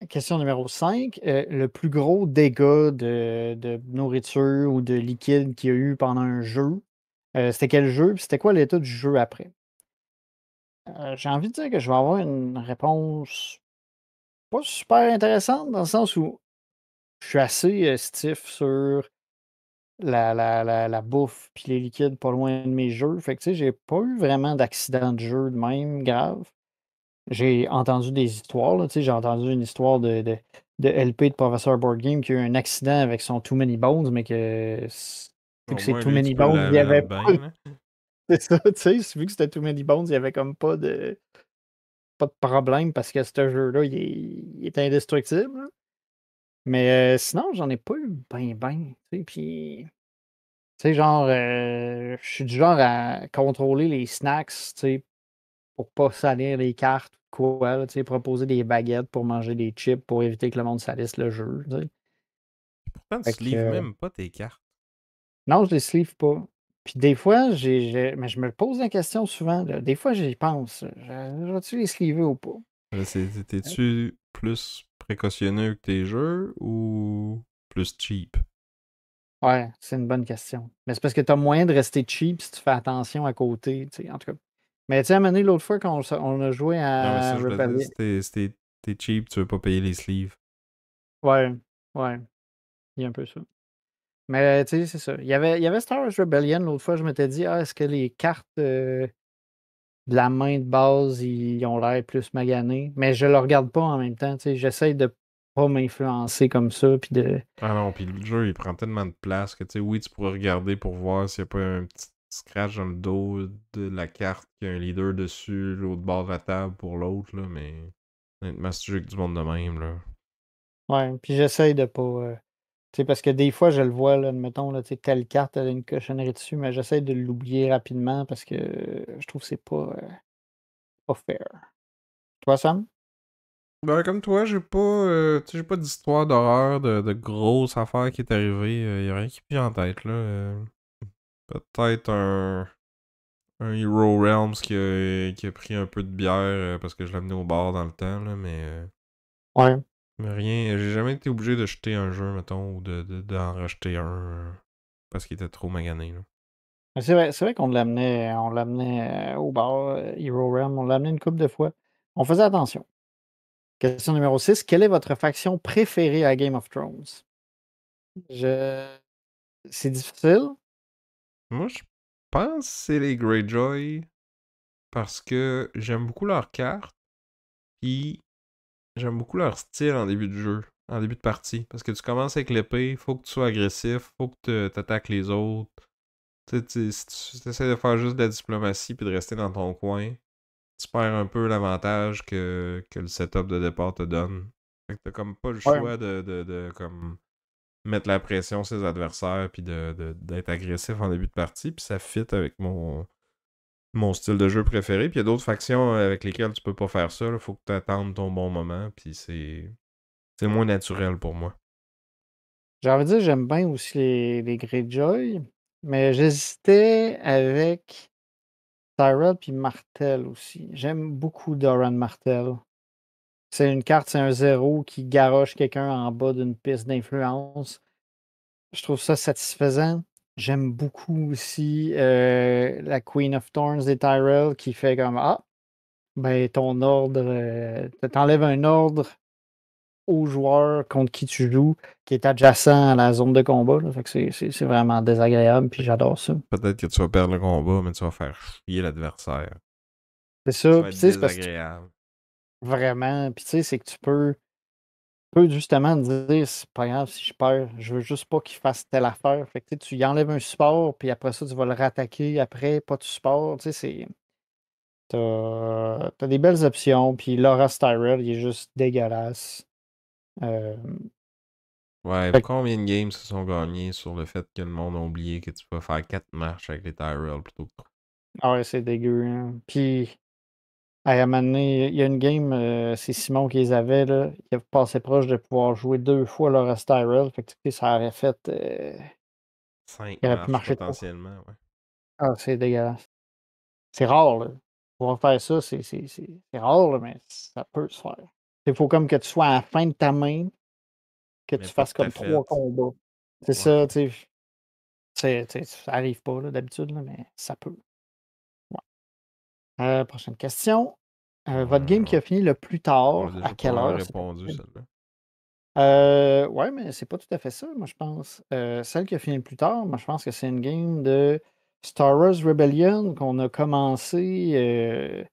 Question numéro 5. Le plus gros dégât de nourriture ou de liquide qu'il y a eu pendant un jeu, c'était quel jeu? Puis c'était quoi l'état du jeu après? J'ai envie de dire que je vais avoir une réponse pas super intéressante dans le sens où je suis assez stiff sur la bouffe puis les liquides pas loin de mes jeux. Fait que tu sais, j'ai pas eu vraiment d'accident de jeu de même grave. J'ai entendu des histoires, là, tu sais, j'ai entendu une histoire de LP de Professeur Board Game qui a eu un accident avec son Too Many Bones, mais vu Au que c'est moins, Too lui, tu Many peux le Bones, il y laver dans avait le pas bain, là. c'est ça, tu sais, vu que c'était Too Many Bones, il y avait comme pas de problème parce que ce jeu-là, il est indestructible, là. Mais sinon, j'en ai pas eu ben, tu sais, puis tu sais, genre, je suis du genre à contrôler les snacks, tu sais, pour pas salir les cartes ou quoi, là, tu sais, proposer des baguettes pour manger des chips pour éviter que le monde salisse le jeu, tu sais. Pourtant, Fait tu que, livres même pas tes cartes. non, je les sleeve pas. Puis des fois, mais je me pose la question souvent, là. Des fois, j'y pense. Vais-tu les sleever ou pas? T'es-tu plus précautionneux que tes jeux ou plus cheap? Ouais, c'est une bonne question. Mais c'est parce que tu as moyen de rester cheap si tu fais attention à côté, tu sais, en tout cas. Mais tu sais, à un moment donné, l'autre fois, quand on a joué Non, mais ça, à je veux dire, Rebellion. t'es cheap, tu veux pas payer les sleeves. Ouais, ouais, il y a un peu ça. Mais tu sais, c'est ça. Il y avait Star Wars Rebellion, l'autre fois, je m'étais dit, ah, est-ce que les cartes de la main de base, ils ont l'air plus maganés? Mais je le regarde pas en même temps, tu sais. J'essaie de pas m'influencer comme ça, puis de. Ah non, puis le jeu, il prend tellement de place que, tu sais, oui, tu pourrais regarder pour voir s'il y a pas un petit scratch dans le dos de la carte qui a un leader dessus, l'autre bord de la table pour l'autre, là, mais honnêtement, si tu joues avec du monde de même, là. Ouais, puis j'essaie de pas. Tu sais, parce que des fois, je le vois, là, admettons, là, tu sais, telle carte, elle a une cochonnerie dessus, mais j'essaie de l'oublier rapidement parce que je trouve que c'est pas fair. Toi, Sam? Ben, comme toi, tu sais, j'ai pas d'histoire d'horreur, de grosses affaires qui est arrivée. Y a rien qui me vient en tête, là. Peut-être un Hero Realms qui a pris un peu de bière parce que je l'ai amené au bar dans le temps, là, Ouais. mais rien. J'ai jamais été obligé de jeter un jeu, mettons, ou d'en racheter un parce qu'il était trop magané, là. Mais c'est vrai on l'amenait au bar, Hero Realm, on l'a amené une couple de fois. On faisait attention. Question numéro 6. Quelle est votre faction préférée à Game of Thrones? Je C'est difficile. Moi, je pense que c'est les Greyjoy parce que j'aime beaucoup leur carte, puis j'aime beaucoup leur style en début de jeu, en début de partie. Parce que tu commences avec l'épée, faut que tu sois agressif, faut que tu attaques les autres. Tu sais, si tu essaies de faire juste de la diplomatie puis de rester dans ton coin, tu perds un peu l'avantage que le setup de départ te donne. Fait que t'as comme pas le Ouais. choix de comme mettre la pression sur ses adversaires puis d'être agressif en début de partie, puis ça fit avec mon style de jeu préféré. Puis il y a d'autres factions avec lesquelles tu peux pas faire ça. Il faut que tu attendes ton bon moment. Puis c'est moins naturel pour moi. J'ai envie de dire, j'aime bien aussi les Greyjoy, mais j'hésitais avec Tyrell puis Martel aussi. J'aime beaucoup Doran Martel. C'est une carte, c'est un 0 qui garoche quelqu'un en bas d'une piste d'influence. Je trouve ça satisfaisant. J'aime beaucoup aussi la Queen of Thorns des Tyrell qui fait comme Ah, ben ton ordre, t'enlèves un ordre au joueur contre qui tu joues qui est adjacent à la zone de combat. Là. Fait que c'est vraiment désagréable, puis j'adore ça. Peut-être que tu vas perdre le combat, mais tu vas faire chier l'adversaire. C'est Ça ça. va Puis être tu sais, c'est parce que désagréable. vraiment, puis tu sais, c'est que tu peux justement te dire, c'est pas grave si je perds, je veux juste pas qu'il fasse telle affaire. Fait que tu sais, tu y enlèves un support, puis après ça, tu vas le rattaquer après, pas de support. Tu sais, t'as des belles options, puis Laura Tyrell, il est juste dégueulasse. Euh, Ouais, fait que, combien de games se sont gagnés sur le fait que le monde a oublié que tu peux faire 4 matchs avec les Tyrell plutôt que 3. ah ouais, c'est dégueu. Hein. Puis, à un moment donné, il y a une game, c'est Simon qui les avait, là. Il a passé proche de pouvoir jouer 2 fois Laura Tyrell. Fait que tu sais, ça aurait fait. 5 Il aurait pu matchs marcher 3. potentiellement, ouais. Ah, c'est dégueulasse. C'est rare, là. Pouvoir faire ça, c'est rare, là, mais ça peut se faire. Il faut comme que tu sois à la fin de ta main, que Mais tu pas fasses tout à comme fait. 3 combats. C'est Ouais. ça, tu sais. Ça arrive pas, là, d'habitude, là, mais ça peut. Ouais. Prochaine question. Votre game qui Ouais, a fini le plus on l'a tard, à déjà pas quelle mal heure? C'était répondu, celle-là. Ouais, mais c'est pas tout à fait ça, moi, je pense. Celle qui a fini le plus tard, moi, je pense que c'est une game de Star Wars Rebellion qu'on a commencé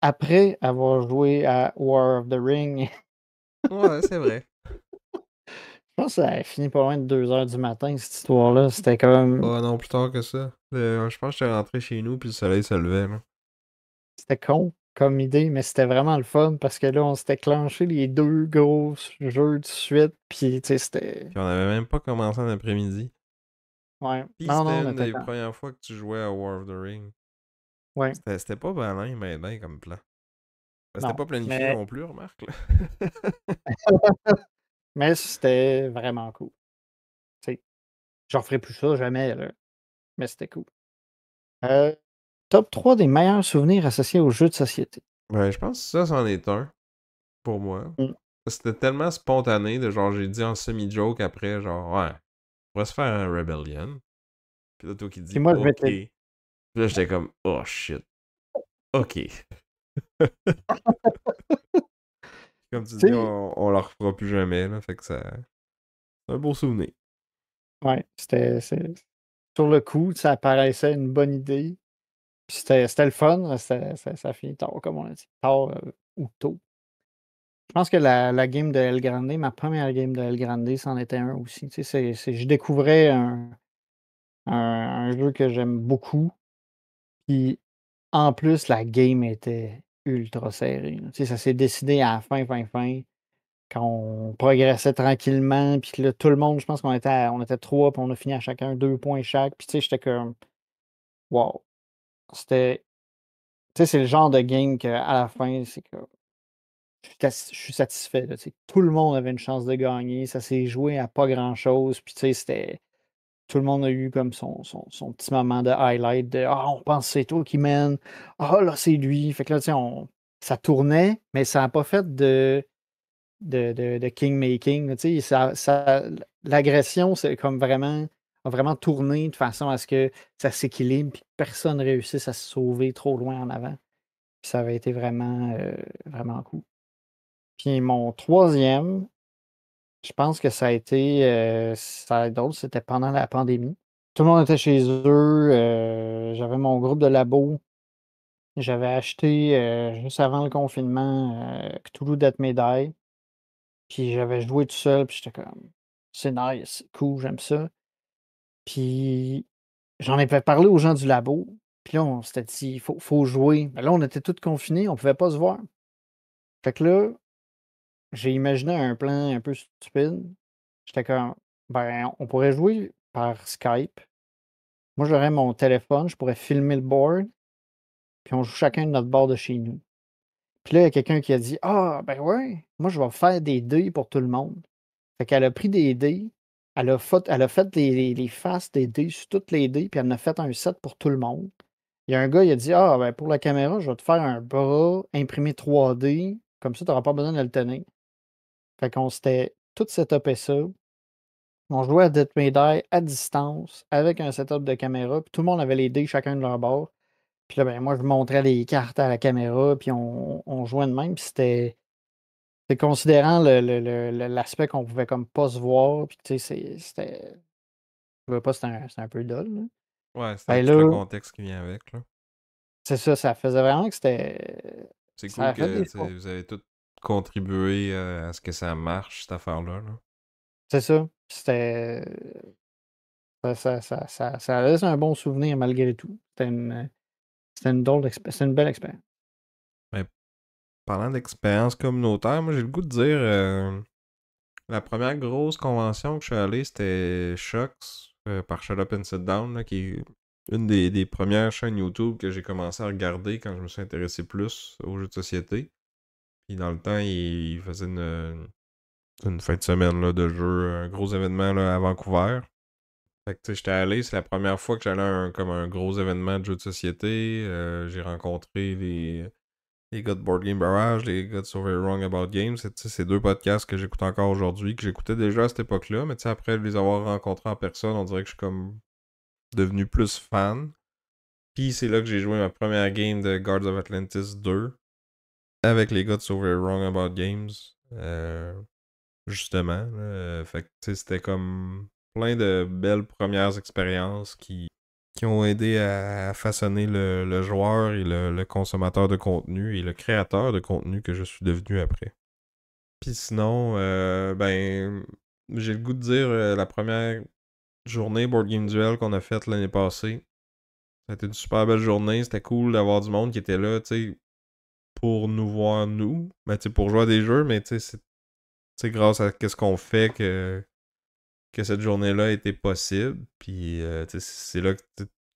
après avoir joué à War of the Ring. Ouais, c'est vrai. Je pense que ça a fini pas loin de 2 heures du matin, cette histoire-là. C'était comme. Oh non, plus tard que ça. Je pense que j'étais rentré chez nous puis le soleil se levait, là. C'était con comme idée, mais c'était vraiment le fun parce que là, on s'était clenché les 2 gros jeux de suite. Puis, tu sais, c'était. Puis on avait même pas commencé en après-midi. Ouais. Puis Non, non, c'était on une était des quand. premières fois que tu jouais à War of the Ring. Ouais. C'était pas malin, mais ben comme plan. C'était Non. pas planifié Mais, non plus, remarque, là. mais c'était vraiment cool. Tu sais, j'en ferai plus ça jamais, là. Mais c'était cool. Euh, Top 3 des meilleurs souvenirs associés aux jeux de société. Ouais, je pense que ça, c'en est un, pour moi. Mm. C'était tellement spontané, de genre, j'ai dit en semi-joke après, genre, ouais, on va se faire un Rebellion. Puis là, toi qui Puis dis, moi, je OK. m'étais. Puis là, j'étais comme, oh shit. OK. Comme tu Tu dis, sais, on leur refera plus jamais, là. Fait que ça. C'est un beau souvenir. ouais, sur le coup, ça paraissait une bonne idée. Puis c'était le fun. Ça finit tard, comme on a dit. Tard ou tôt. Je pense que la game de El Grande, ma première game de El Grande, c'en était un aussi. Tu sais, je découvrais un jeu que j'aime beaucoup. Puis en plus, la game était ultra serrée. Là. Tu sais, ça s'est décidé à la fin. Quand on progressait tranquillement, puis que là, tout le monde, je pense qu'on était 3, puis on a fini à chacun 2 points chaque. Puis tu sais, j'étais comme, wow. C'était, tu sais, c'est le genre de game qu'à la fin, c'est comme, je suis satisfait. Là, tu sais. Tout le monde avait une chance de gagner. Ça s'est joué à pas grand-chose. Puis tu sais, tout le monde a eu comme son petit moment de highlight de Ah, on pense que c'est toi qui mène. Ah, là, c'est lui. Fait que là, tu sais, ça tournait, mais ça n'a pas fait de king-making. Tu sais, l'agression, c'est comme a vraiment tourné de façon à ce que ça s'équilibre puis que personne ne réussisse à se sauver trop loin en avant. Puis ça avait été vraiment cool. Puis mon troisième, je pense que ça a été drôle, c'était pendant la pandémie. Tout le monde était chez eux. J'avais mon groupe de labo. J'avais acheté juste avant le confinement Cthulhu Death May Die. Puis j'avais joué tout seul, puis j'étais comme c'est nice, c'est cool, j'aime ça. Puis j'en avais parlé aux gens du labo. Puis là, on s'était dit, il faut jouer. Mais là, on était tous confinés, on pouvait pas se voir. Fait que là, j'ai imaginé un plan un peu stupide. J'étais comme, ben, on pourrait jouer par Skype. Moi, j'aurais mon téléphone, je pourrais filmer le board. puis on joue chacun de notre bord de chez nous. Puis là, il y a quelqu'un qui a dit: Ah, ben ouais, moi, je vais faire des dés pour tout le monde. Fait qu'elle a pris des dés, elle a fait les faces des dés sur toutes les dés, puis elle en a fait un set pour tout le monde. Il y a un gars, il a dit: Ah, ben pour la caméra, je vais te faire un bras imprimé 3D, comme ça, tu n'auras pas besoin de le tenir. Fait qu'on s'était tout setupé ça. On jouait à Death May Die à distance, avec un setup de caméra, puis tout le monde avait les dés chacun de leur bord. Puis là, ben, moi, je montrais les cartes à la caméra, puis on jouait de même, puis c'était considérant l'aspect qu'on pouvait comme pas se voir, puis tu sais, c'était. Je veux pas, c'était un peu dull, là. Ouais, c'était Ben tout le là, contexte qui vient avec, là. c'est ça, ça faisait vraiment que c'était. C'est Ça cool a fait que des tu sais, fois. vous avez tous contribué à ce que ça marche, cette affaire-là. Là. C'est ça. C'était. Ça laisse un bon souvenir malgré tout. C'était c'était une belle expérience. Mais parlant d'expérience communautaire, moi j'ai le goût de dire la première grosse convention que je suis allé, c'était Shocks par Shut Up and Sit Down, là, qui est une des premières chaînes YouTube que j'ai commencé à regarder quand je me suis intéressé plus aux jeux de société. Puis dans le temps, il faisait une fin de semaine là, de jeu, un gros événement là, à Vancouver. Fait que tu sais, j'étais allé, c'est la première fois que j'allais à comme un gros événement de jeux de société. J'ai rencontré les gars de Board Game Barrage, les gars de So Very Wrong About Games. C'est deux podcasts que j'écoute encore aujourd'hui, que j'écoutais déjà à cette époque-là, mais tu sais, après les avoir rencontrés en personne, on dirait que je suis comme devenu plus fan. Puis c'est là que j'ai joué ma première game de Guards of Atlantis 2 avec les gars de So Very Wrong About Games. Justement. Fait que tu sais, c'était comme plein de belles premières expériences qui ont aidé à façonner le joueur et le consommateur de contenu et le créateur de contenu que je suis devenu après. Puis sinon, ben, j'ai le goût de dire la première journée Board Game Duel qu'on a faite l'année passée. Ça a été une super belle journée. C'était cool d'avoir du monde qui était là, tu sais, pour nous voir nous. Ben, tu sais, pour jouer à des jeux, mais tu sais, c'est grâce à ce qu'on fait que cette journée-là était possible. Puis c'est là que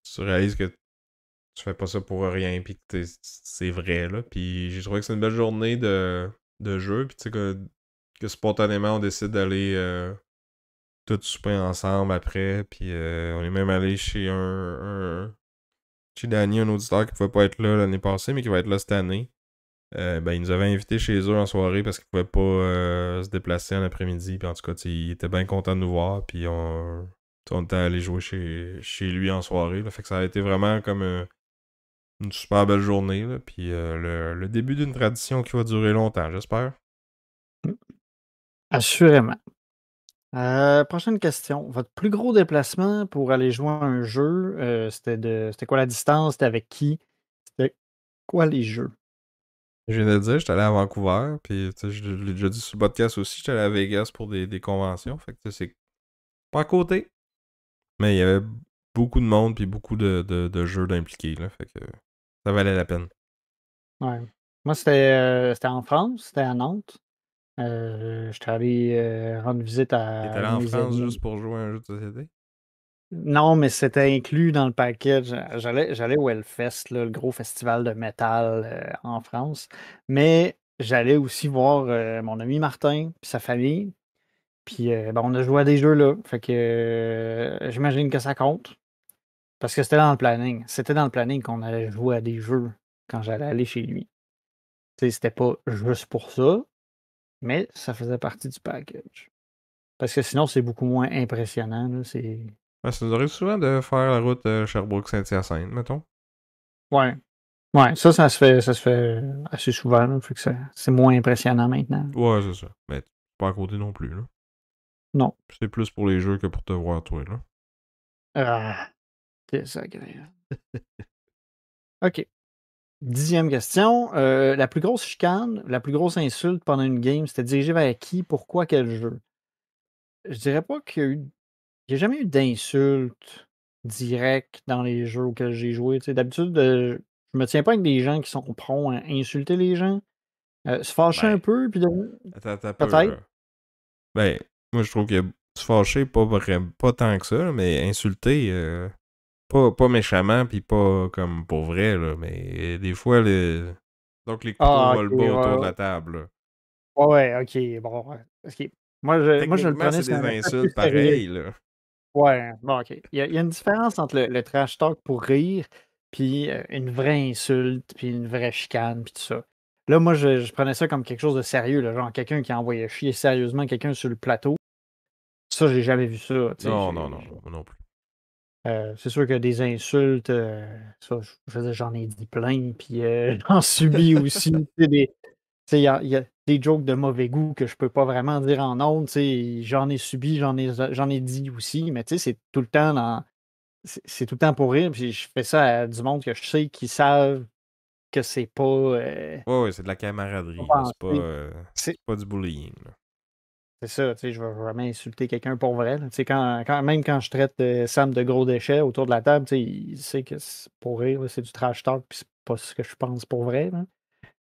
tu réalises que tu fais pas ça pour rien, puis que c'est vrai, là. Puis j'ai trouvé que c'est une belle journée de jeu, puis tu sais que spontanément on décide d'aller tout souper ensemble après, puis on est même allé chez chez Danny, un auditeur qui pouvait pas être là l'année passée, mais qui va être là cette année. Ben, ils nous avaient invités chez eux en soirée parce qu'ils pouvaient pas se déplacer en après-midi. Puis en tout cas, ils étaient bien contents de nous voir. Puis on était allé jouer chez lui en soirée. Là. Fait que ça a été vraiment comme une super belle journée. Là. Puis le début d'une tradition qui va durer longtemps, j'espère. Assurément. Prochaine question. Votre plus gros déplacement pour aller jouer à un jeu, c'était quoi la distance? C'était avec qui? C'était quoi les jeux? Je viens de le dire, j'étais allé à Vancouver. Puis je l'ai déjà dit sur le podcast aussi, j'étais allé à Vegas pour des conventions. Fait que c'est pas à côté. Mais il y avait beaucoup de monde puis beaucoup de jeux d'impliqués. Là. Fait que ça valait la peine. Ouais. Moi, c'était en France, c'était à Nantes. J'étais allé rendre visite T'es à allé un de en mes France amis. juste pour jouer à un jeu de société? Non, mais c'était inclus dans le package. J'allais au Hellfest, là, le gros festival de métal en France. Mais j'allais aussi voir mon ami Martin et sa famille. Puis ben, on a joué à des jeux là. Fait que j'imagine que ça compte. Parce que c'était dans le planning. C'était dans le planning qu'on allait jouer à des jeux quand j'allais aller chez lui. Tu sais, c'était pas juste pour ça, mais ça faisait partie du package. Parce que sinon, c'est beaucoup moins impressionnant, là. C'est. Ouais, ça nous arrive souvent de faire la route Sherbrooke-Saint-Hyacinthe, mettons. Ouais. Ouais, ça se fait assez souvent, là. Fait que c'est moins impressionnant maintenant. Ouais, c'est ça. Mais c'est pas à côté non plus, là. Non. C'est plus pour les jeux que pour te voir, toi, là. Ah, désagréable. OK. 10e question. La plus grosse chicane, la plus grosse insulte pendant une game, c'était dirigé vers qui, pourquoi, quel jeu? Je dirais pas qu'il y a jamais eu d'insultes directes dans les jeux auxquels j'ai joué. Tu sais, d'habitude, je me tiens pas avec des gens qui sont prompts à insulter les gens. Se fâcher un Ben, peu, puis attends un peu, peut-être. là. Ben, moi, je trouve que se fâcher, pas tant que ça, mais insulter, Pas méchamment, puis pas comme pour vrai, là, mais des fois, donc les couteaux Ah, ok, volent bas autour de la table, là. ouais, ok, bon, ouais, ok. Moi, je le Techniquement, prenais c'est sur des un aspect plus insultes sérieux. pareilles, là. Ouais, bon, ok. Il y a une différence entre le trash talk pour rire, puis une vraie insulte, puis une vraie chicane, puis tout ça. Là, moi, je prenais ça comme quelque chose de sérieux, là, genre quelqu'un qui envoyait chier sérieusement quelqu'un sur le plateau. Ça, j'ai jamais vu ça, tu sais. Non, non, non, moi non plus. C'est sûr que des insultes, ça, je veux dire, j'en ai dit plein, puis j'en subis aussi, tu sais, il y a des jokes de mauvais goût que je peux pas vraiment dire en ondes, tu sais, j'en ai subi, j'en ai dit aussi, mais tu sais, c'est tout le temps c'est tout le temps pour rire, puis je fais ça à du monde que je sais qui savent que c'est pas, Ouais, ouais, c'est de la pas camaraderie, là. pensé. C'est C'est pas du bullying, là. c'est ça, tu sais, je vais jamais insulter quelqu'un pour vrai, là. Tu sais, même quand je traite, Sam de gros déchets autour de la table, tu sais, il sait que c'est pour rire, là, c'est du trash talk, puis c'est pas ce que je pense pour vrai, là.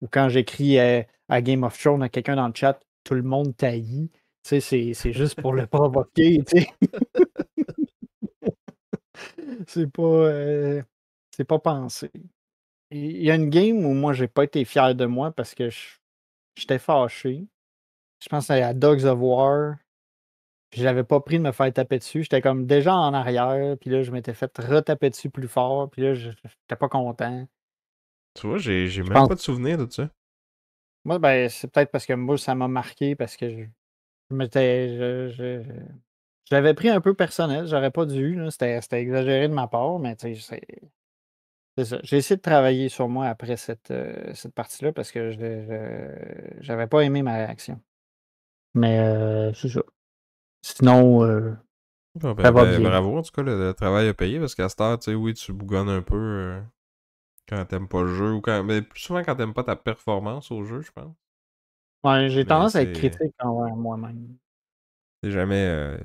Ou quand j'écris, à Game of Thrones à quelqu'un dans le chat: «Tout le monde t'haït», tu sais, c'est juste pour le provoquer, tu sais? C'est pas, c'est pas pensé. Il y a une game où moi, j'ai pas été fier de moi parce que j'étais fâché. Je pense que c'était à Dogs of War. Puis j'avais pas pris de me faire taper dessus. J'étais comme déjà en arrière, puis là, je m'étais fait retaper dessus plus fort, puis là, j'étais pas content. Tu vois, j'ai Je même pense pas de souvenir de ça. moi, ben, c'est peut-être parce que moi, ça m'a marqué parce que je m'étais je l'avais pris un peu personnel, j'aurais pas dû, là, c'était exagéré de ma part, mais tu sais, c'est ça. J'ai essayé de travailler sur moi après cette partie-là parce que j'avais pas aimé ma réaction. Mais c'est ça. Sinon, Ah, ça ben, va ben, bien. bravo, en tout cas, le travail a payé, parce qu'à cette heure, tu sais, oui, tu bougonnes un peu quand t'aimes pas le jeu, ou quand, mais plus souvent quand t'aimes pas ta performance au jeu, je pense. Ouais, j'ai Mais tendance à être critique envers moi-même. c'est jamais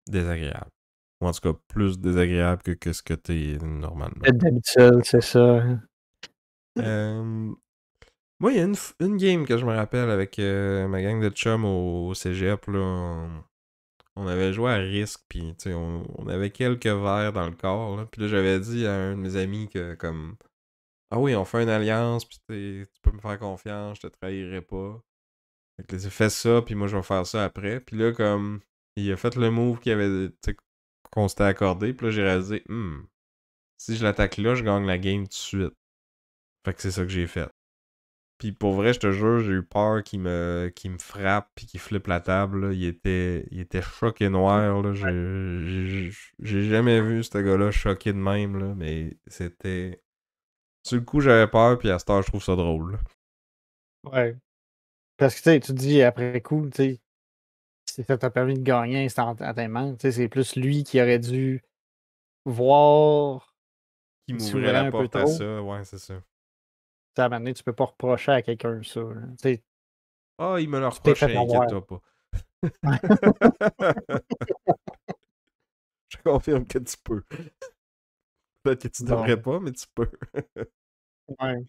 désagréable. Ou en tout cas, plus désagréable que ce que t'es normalement. D'habitude, c'est ça. Euh, Moi, il y a une game que je me rappelle avec ma gang de chums au cégep, là. On avait joué à Risk, puis tu sais, on avait quelques verres dans le corps, là. Puis là, j'avais dit à un de mes amis que, comme, ah oui, on fait une alliance, puis tu peux me faire confiance, je te trahirai pas. Fait que là, j'ai fait ça, puis moi, je vais faire ça après. Puis là, comme, il a fait le move qu'on s'était accordé, puis là, j'ai réalisé, si je l'attaque là, je gagne la game tout de suite. Fait que c'est ça que j'ai fait. Puis pour vrai, je te jure, j'ai eu peur qu'il me frappe puis qu'il flippe la table, là. Il était choqué noir, là. J'ai jamais vu ce gars-là choqué de même, là. Mais c'était... Sur le coup, j'avais peur, puis à cette heure, je trouve ça drôle, là. Ouais. Parce que, tu sais, tu te dis après coup, tu sais, si ça t'a permis de gagner instantanément, tu sais, c'est plus lui qui aurait dû voir Qui qu'il m'ouvrait s'ouvrait la un peu porte à trop. ça, ouais, c'est ça. Tu sais, à un moment donné, tu peux pas reprocher à quelqu'un ça, là. Tu sais, Ah, il me le tu t'es fait reprochait, avoir. inquiète-toi pas. Je confirme que tu peux. Peut-être que tu devrais Bon, pas, mais tu peux. ouais.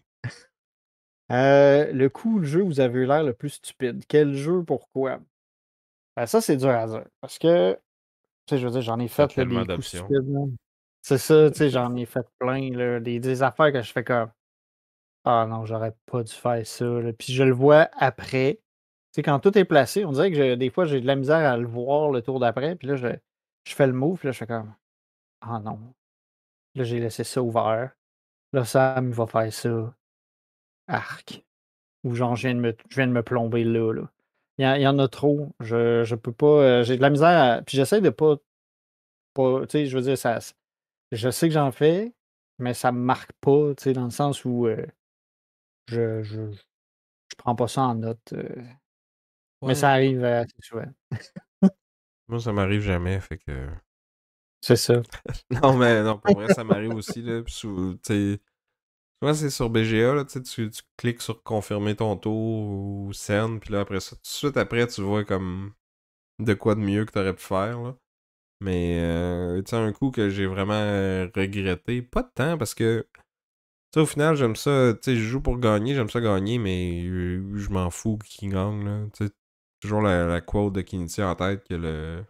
Le coup, le jeu, vous avez eu l'air le plus stupide. Quel jeu, pourquoi? Ben, ça, c'est dur à dire. Parce que, tu sais, je veux dire, j'en ai T'as fait là, tellement des coups d'options. stupides, là. C'est ça, tu sais, j'en ai fait plein, là, des affaires que je fais comme ah non, j'aurais pas dû faire ça, là. Puis je le vois après. Tu sais, quand tout est placé, on dirait que des fois, j'ai de la misère à le voir le tour d'après. Puis là, je fais le move, puis là, je fais comme ah non. Là, j'ai laissé ça ouvert. Là, Sam, il va faire ça. Arc. Ou genre, je viens de me plomber là, là. Il y en a trop. Je peux pas. J'ai de la misère puis j'essaie de pas. Tu sais, je veux dire, je sais que j'en fais, mais ça me marque pas, tu sais, dans le sens où je prends pas ça en note. Mais Ouais, ça non. arrive assez souvent. Moi, ça m'arrive jamais, fait que... C'est ça. Non, mais non, pour vrai, ça m'arrive aussi, là. Puis tu sais, souvent, c'est sur BGA, là, tu cliques sur confirmer ton tour ou send, puis là, après ça, tout de suite après, tu vois comme de quoi de mieux que t'aurais pu faire, là. Mais, tu sais, un coup que j'ai vraiment regretté, pas de temps, parce que, tu sais, au final, j'aime ça, tu sais, je joue pour gagner, j'aime ça gagner, mais je m'en fous qui gagne, là. Tu sais, toujours la quote de Kinichi en tête, que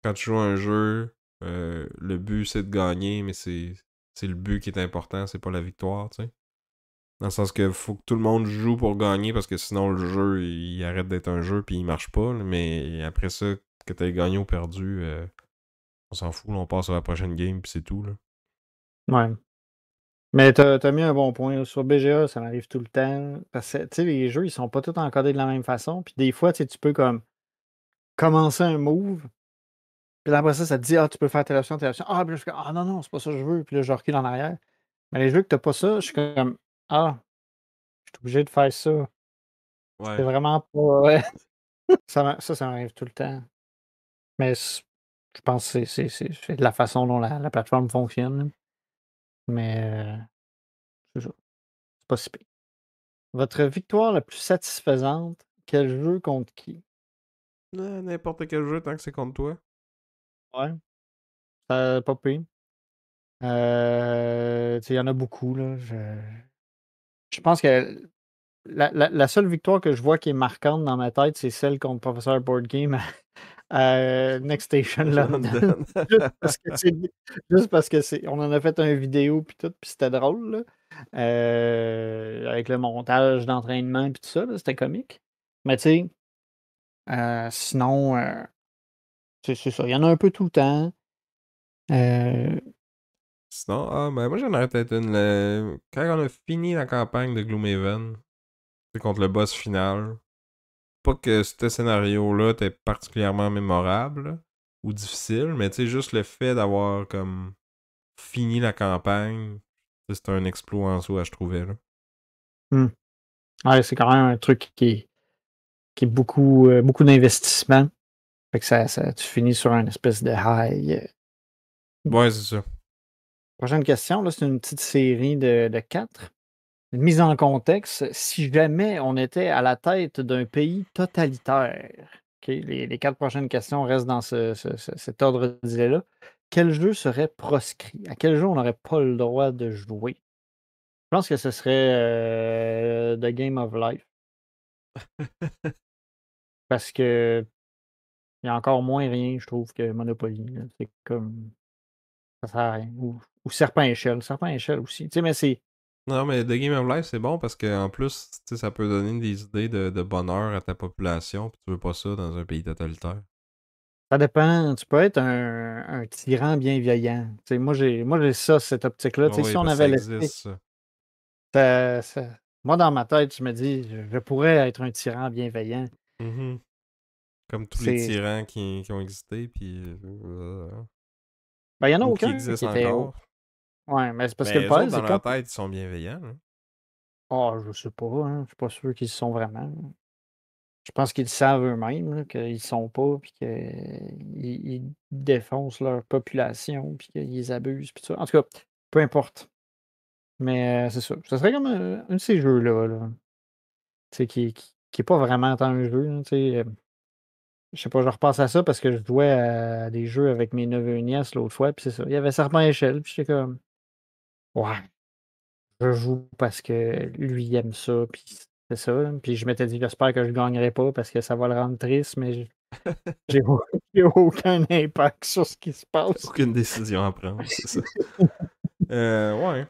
quand tu joues à un jeu, Le but, c'est de gagner, mais c'est le but qui est important, c'est pas la victoire, tu sais. Dans le sens que faut que tout le monde joue pour gagner, parce que sinon, le jeu, il arrête d'être un jeu, puis il marche pas, là. Mais après ça, que t'aies gagné ou perdu, on s'en fout, là, on passe à la prochaine game, puis c'est tout, là. Ouais. Mais t'as mis un bon point, là. Sur BGA, ça m'arrive tout le temps. Parce que, tu sais, les jeux, ils sont pas tous encodés de la même façon. Puis des fois, tu sais, tu peux comme commencer un move. Puis là, après ça te dit, ah, tu peux faire telle option, telle option. Ah, puis là, je suis comme, ah, non, non, c'est pas ça que je veux. Puis là, je recule en arrière. Mais les jeux que t'as pas ça, je suis comme, ah, je suis obligé de faire ça. C'est Ouais. vraiment pas. Ouais. Ça m'arrive tout le temps. Mais je pense que c'est de la façon dont la plateforme fonctionne, là. Mais c'est ça. C'est pas si pire. Votre victoire la plus satisfaisante, quel jeu contre qui? N'importe quel jeu, tant que c'est contre toi. Ouais, pas pire. Tu sais, il y en a beaucoup, là. Je pense que la seule victoire que je vois qui est marquante dans ma tête, c'est celle contre Professeur Board Game à Next Station London. London. Juste parce que c'est juste parce que c'est on en a fait une vidéo puis tout, puis c'était drôle, là. Avec le montage d'entraînement puis tout ça, là, c'était comique. Mais tu sais, sinon, c'est ça. Il y en a un peu tout le temps. Heu, Sinon, ben moi j'en aurais peut-être une. Quand on a fini la campagne de Gloomhaven, c'est contre le boss final. Pas que ce scénario-là était particulièrement mémorable là, ou difficile, mais tu sais, juste le fait d'avoir comme fini la campagne, c'était un exploit en soi, je trouvais. Là. mmh, ouais, c'est quand même un truc qui est beaucoup d'investissement. Fait que ça tu finis sur un espèce de high. Ouais, c'est ça. Prochaine question, là, c'est une petite série de 4. Une mise en contexte, si jamais on était à la tête d'un pays totalitaire, OK, les 4 prochaines questions restent dans cet ordre d'idées-là. Quel jeu serait proscrit? À quel jeu on n'aurait pas le droit de jouer? Je pense que ce serait, The Game of Life parce que il y a encore moins rien, je trouve, que Monopoly, là. C'est comme ça sert à rien ou Serpent Échelle. Serpent Échelle aussi, tu sais, mais c'est Non, mais The Game of Life, c'est bon parce qu'en plus, tu sais, ça peut donner des idées de bonheur à ta population, puis tu veux pas ça dans un pays totalitaire. ça dépend, tu peux être un tyran bienveillant. Tu sais, moi j'ai ça, cette optique-là. Ah Tu sais, oui, si on parce que avait ça laissé existe, ça. moi, dans ma tête, je me dis: «Je pourrais être un tyran bienveillant». Mhm. Comme tous les C'est tyrans qui ont existé, puis ben, il y en a ou qui aucun qui existent était encore. ouais, mais c'est parce que le Mais eux problème, autres, dans c'est leur quand tête, ils sont bienveillants. Hein. je sais pas, hein, je suis pas sûr qu'ils le sont vraiment. Je pense qu'ils le savent eux-mêmes, là, qu'ils le sont pas, puis qu'ils défoncent leur population, puis qu'ils les abusent, puis tout ça. En tout cas, peu importe. Mais, c'est ça. Ce serait comme, un de ces jeux-là, là, tu sais, qui est pas vraiment tant un jeu, là, tu sais, je sais pas, je repense à ça parce que je jouais à des jeux avec mes neveux et nièces l'autre fois, puis c'est ça. Il y avait Serpent Échelle, puis j'étais comme: «Ouais, je joue parce que lui, il aime ça, puis c'est ça, là». Puis je m'étais dit: «J'espère que je gagnerai pas parce que ça va le rendre triste», mais j'ai au j'ai aucun impact sur ce qui se passe. Aucune décision à prendre, c'est ça. Ouais.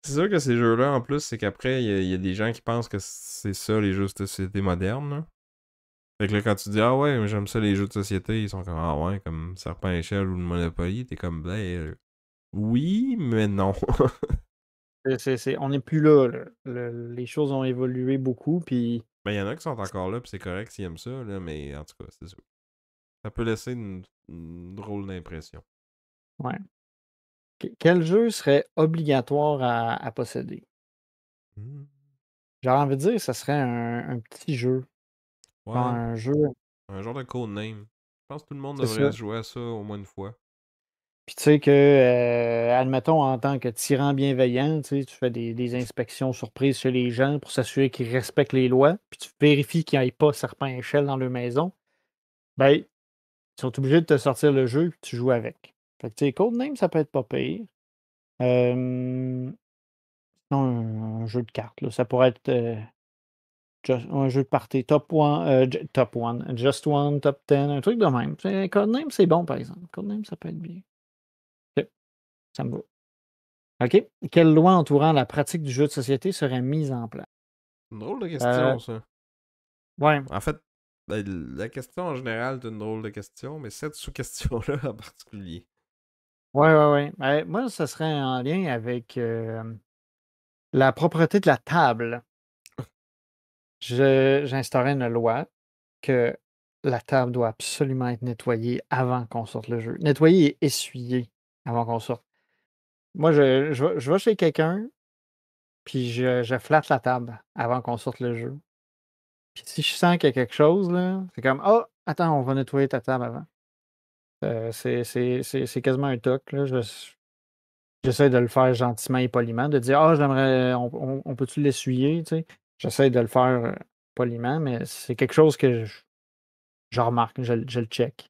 C'est sûr que ces jeux-là, en plus, c'est qu'après, il y a des gens qui pensent que c'est ça, les jeux de société modernes. Là. Fait que là, quand tu dis, ah ouais, mais j'aime ça, les jeux de société, ils sont comme, ah ouais, comme Serpent Échelle ou le Monopoly, t'es comme, ben, oui, mais non. On n'est plus là, là. Les choses ont évolué beaucoup, puis Ben, il y en a qui sont encore là, puis c'est correct s'ils aiment ça, là, mais en tout cas, c'est sûr. Ça peut laisser une drôle d'impression. ouais. Quel jeu serait obligatoire à posséder? Hmm. J'aurais envie de dire, ça serait un petit jeu, genre Ouais, un jeu un genre de codename. Je pense que tout le monde c'est ça. devrait jouer à ça au moins une fois. Puis tu sais que, admettons, en tant que tyran bienveillant, tu sais, tu fais des inspections surprises chez les gens pour s'assurer qu'ils respectent les lois, puis tu vérifies qu'il n'y ait pas serpent échelle dans leur maison. Ben, ils sont obligés de te sortir le jeu, puis tu joues avec. Fait que tu sais, Codename, ça peut être pas pire. Sinon un jeu de cartes, là, ça pourrait être, un jeu de party. Top One, Top One, Just One, Top 10, un truc de même. Codename, c'est bon, par exemple. Codename, ça peut être bien. Ok, ça me va. OK. Quelle loi entourant la pratique du jeu de société serait mise en place? Une drôle de Euh, question, ça. ouais, En fait, la question en général est une drôle de question, mais cette sous-question-là en particulier. ouais. Moi, ça serait en lien avec la propreté de la table. J'instaurais une loi que la table doit absolument être nettoyée avant qu'on sorte le jeu. Nettoyée et essuyée avant qu'on sorte. Moi, je vais chez quelqu'un, puis je flatte la table avant qu'on sorte le jeu. Puis si je sens qu'il y a quelque chose, là, c'est comme oh, attends, on va nettoyer ta table avant. C'est quasiment un toc, là. J'essaie de le faire gentiment et poliment, de dire ah, j'aimerais, on peut-tu l'essuyer, tu sais? J'essaie de le faire poliment, mais c'est quelque chose que je remarque, je le check.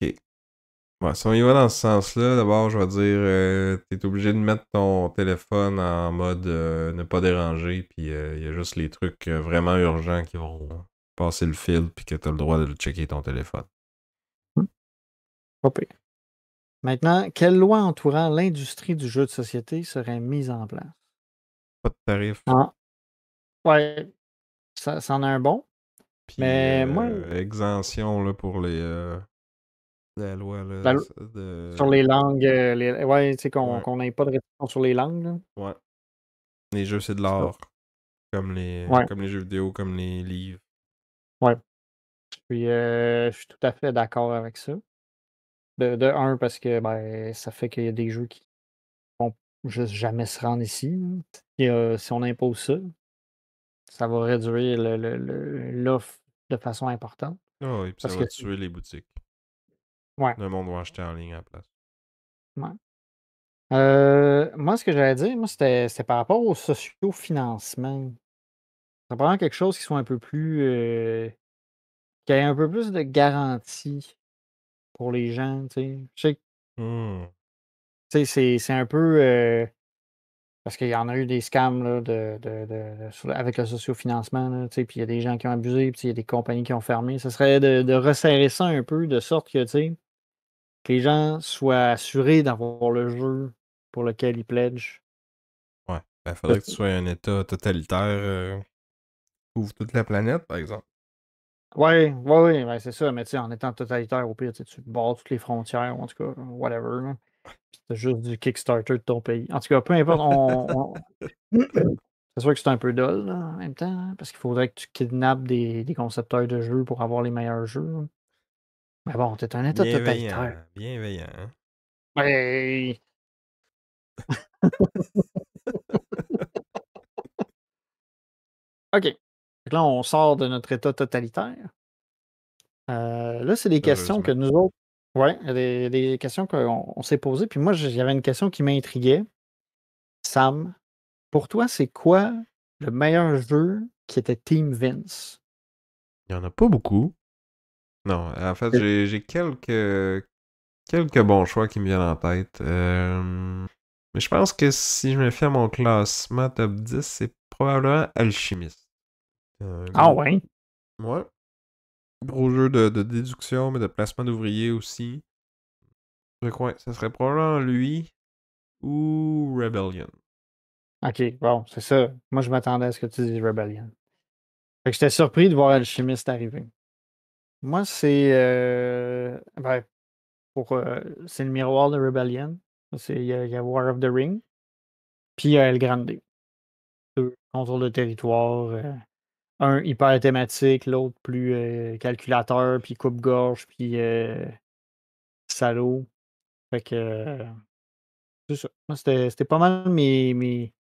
Ok. Ouais, si on y va dans ce sens-là, d'abord, je vais dire, t'es obligé de mettre ton téléphone en mode ne pas déranger, puis il y a juste les trucs vraiment urgents qui vont passer le fil, puis que t'as le droit de checker ton téléphone. Pas pire. Maintenant, quelle loi entourant l'industrie du jeu de société serait mise en place? Pas de tarif, Ah, ouais, ça en a un bon, puis mais moi, exemption là, pour la loi la là, lo- sur les langues, ouais, tu sais, Ouais, qu'on n'ait pas de restriction sur les langues, là. ouais. Les jeux, c'est de Ça. l'art, Ouais, comme les jeux vidéo, comme les livres. ouais. Puis, je suis tout à fait d'accord avec ça. De un, parce que ben, ça fait qu'il y a des jeux qui vont juste jamais se rendre ici, là. Si on impose ça, ça va réduire l'offre de façon importante. Ah oui, puis ça Parce que, va tuer les boutiques. ouais, Le monde va acheter en ligne à la place. ouais. Moi, ce que j'allais dire, moi, c'était par rapport au socio-financement. Ça prend quelque chose qui soit un peu plus, qui ait un peu plus de garantie pour les gens, tu sais. Je sais que, Hmm. tu sais, c'est un peu, parce qu'il y en a eu des scams là, avec le sociofinancement, là, tu sais, puis il y a des gens qui ont abusé, puis il y a des compagnies qui ont fermé. Ce serait de resserrer ça un peu, de sorte que, tu sais, que les gens soient assurés d'avoir le jeu pour lequel ils pledgent. Ouais. Ben, faudrait que tu sois un État totalitaire couvre toute la planète, par exemple. Ouais, ben, c'est ça, mais tu sais, en étant totalitaire, au pire, tu barres toutes les frontières, ou en tout cas, whatever, là. Puis t'as juste du Kickstarter de ton pays. En tout cas, peu importe, c'est sûr que c'est un peu dull, là, en même temps, hein, parce qu'il faudrait que tu kidnappes des concepteurs de jeux pour avoir les meilleurs jeux, là. Mais bon, t'es un État totalitaire. Bienveillant, bienveillant. Hein? Ouais. OK. Fait que là, on sort de notre État totalitaire. Là, c'est des questions que Heureusement. nous autres. Ouais, il y a des questions qu'on s'est posées. Puis moi, il y avait une question qui m'intriguait. Sam, pour toi, c'est quoi le meilleur jeu qui était Team Vince? Il y en a pas beaucoup. Non, en fait, j'ai quelques bons choix qui me viennent en tête. Mais je pense que si je me fie à mon classement top 10, c'est probablement Alchimiste. Ah Gros. ouais? Ouais. Gros jeu de déduction, mais de placement d'ouvriers aussi. Ouais, ça serait probablement lui ou Rebellion. OK, bon, c'est ça. Moi, je m'attendais à ce que tu dises Rebellion. Fait que j'étais surpris de voir Alchimiste arriver. Moi, c'est ben, c'est le miroir de Rebellion. Il y a War of the Ring, puis il y a El Grande. Deux contrôle de territoire. Un hyper thématique, l'autre plus calculateur, puis coupe-gorge, puis salaud. Fait que c'est ça. Moi, c'était pas mal mes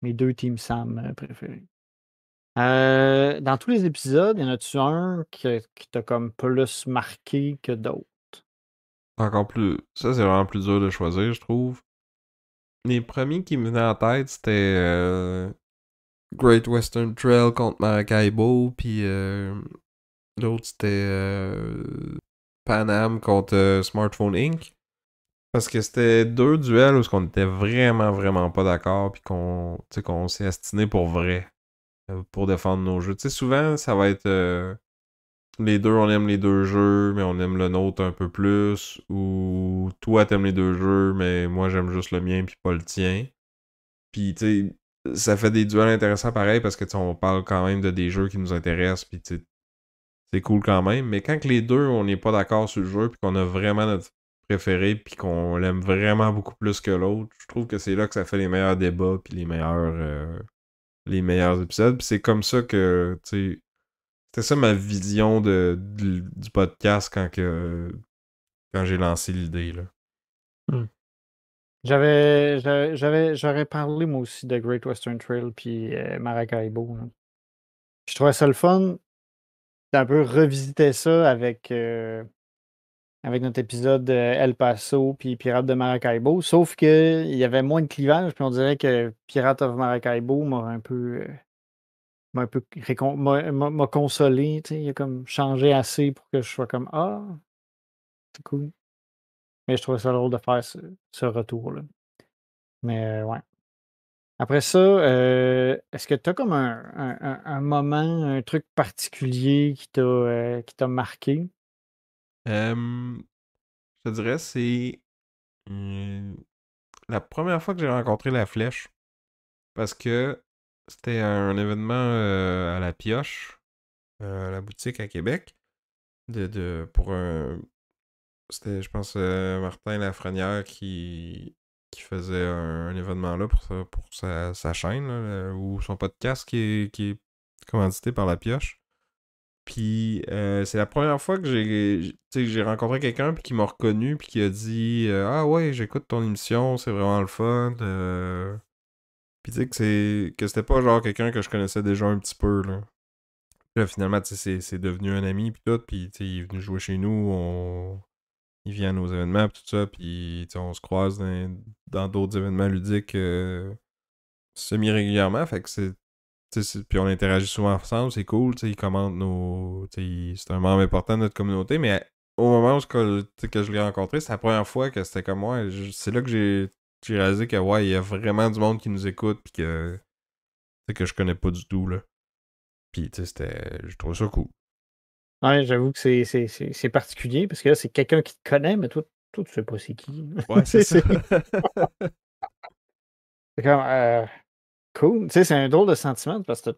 deux Team Sam préférés. Dans tous les épisodes, y en a-tu un qui t'a comme plus marqué que d'autres? Encore plus. Ça, c'est vraiment plus dur de choisir, je trouve. Les premiers qui me venaient en tête, c'était Great Western Trail contre Maracaibo, puis l'autre, c'était Pan Am contre Smartphone Inc. Parce que c'était deux duels où on était vraiment, vraiment pas d'accord, puis qu'on s'est astiné pour vrai. pour défendre nos jeux. Tu sais, souvent, ça va être les deux, on aime les deux jeux, mais on aime le nôtre un peu plus, ou toi, t'aimes les deux jeux, mais moi, j'aime juste le mien puis pas le tien. Puis, tu sais, ça fait des duels intéressants pareil parce que, tu sais, on parle quand même de des jeux qui nous intéressent, puis, tu sais, c'est cool quand même. Mais quand que les deux, on n'est pas d'accord sur le jeu, puis qu'on a vraiment notre préféré, puis qu'on l'aime vraiment beaucoup plus que l'autre, je trouve que c'est là que ça fait les meilleurs débats, puis les meilleurs épisodes. Puis c'est comme ça que, tu sais, c'était ça ma vision du podcast quand j'ai lancé l'idée, là. Hmm. J'aurais parlé moi aussi de Great Western Trail puis Maracaibo, là. Je trouvais ça le fun d'un peu revisiter ça avec notre épisode de El Paso puis Pirates de Maracaibo, sauf que il y avait moins de clivage, puis on dirait que Pirates of Maracaibo m'a un peu m'a consolé, tu sais, il a comme changé assez pour que je sois comme ah, c'est cool. Mais je trouvais ça drôle de faire ce retour-là. Mais ouais. Après ça, est-ce que tu as comme un moment, un truc particulier qui t'a marqué? Je te dirais, c'est euh, la première fois que j'ai rencontré la flèche, parce que c'était un événement à la Pioche, à la boutique à Québec, pour un... C'était, je pense, Martin Lafrenière qui faisait un événement là pour sa chaîne, là, ou son podcast qui est commandité par la Pioche. Puis c'est la première fois que j'ai rencontré quelqu'un puis qui m'a reconnu puis qui a dit ah ouais, j'écoute ton émission, c'est vraiment le fun. Puis tu sais que c'était pas genre quelqu'un que je connaissais déjà un petit peu là. Puis là, finalement, tu sais, c'est devenu un ami puis tout, puis tu sais, il est venu jouer chez nous, il vient à nos événements pis tout ça, puis tu sais, on se croise dans d'autres événements ludiques semi-régulièrement, fait que puis on interagit souvent ensemble, c'est cool, tu sais, il commente c'est un membre important de notre communauté, mais au moment où que je l'ai rencontré, c'est la première fois que c'était comme moi, c'est là que j'ai réalisé que ouais, il y a vraiment du monde qui nous écoute, puis que je connais pas du tout, là. Puis tu sais, je trouve ça cool. Ouais, j'avoue que c'est particulier parce que là, c'est quelqu'un qui te connaît, mais toi, tu sais pas c'est qui. Ouais, c'est ça. C'est comme cool. Tu sais, c'est un drôle de sentiment parce que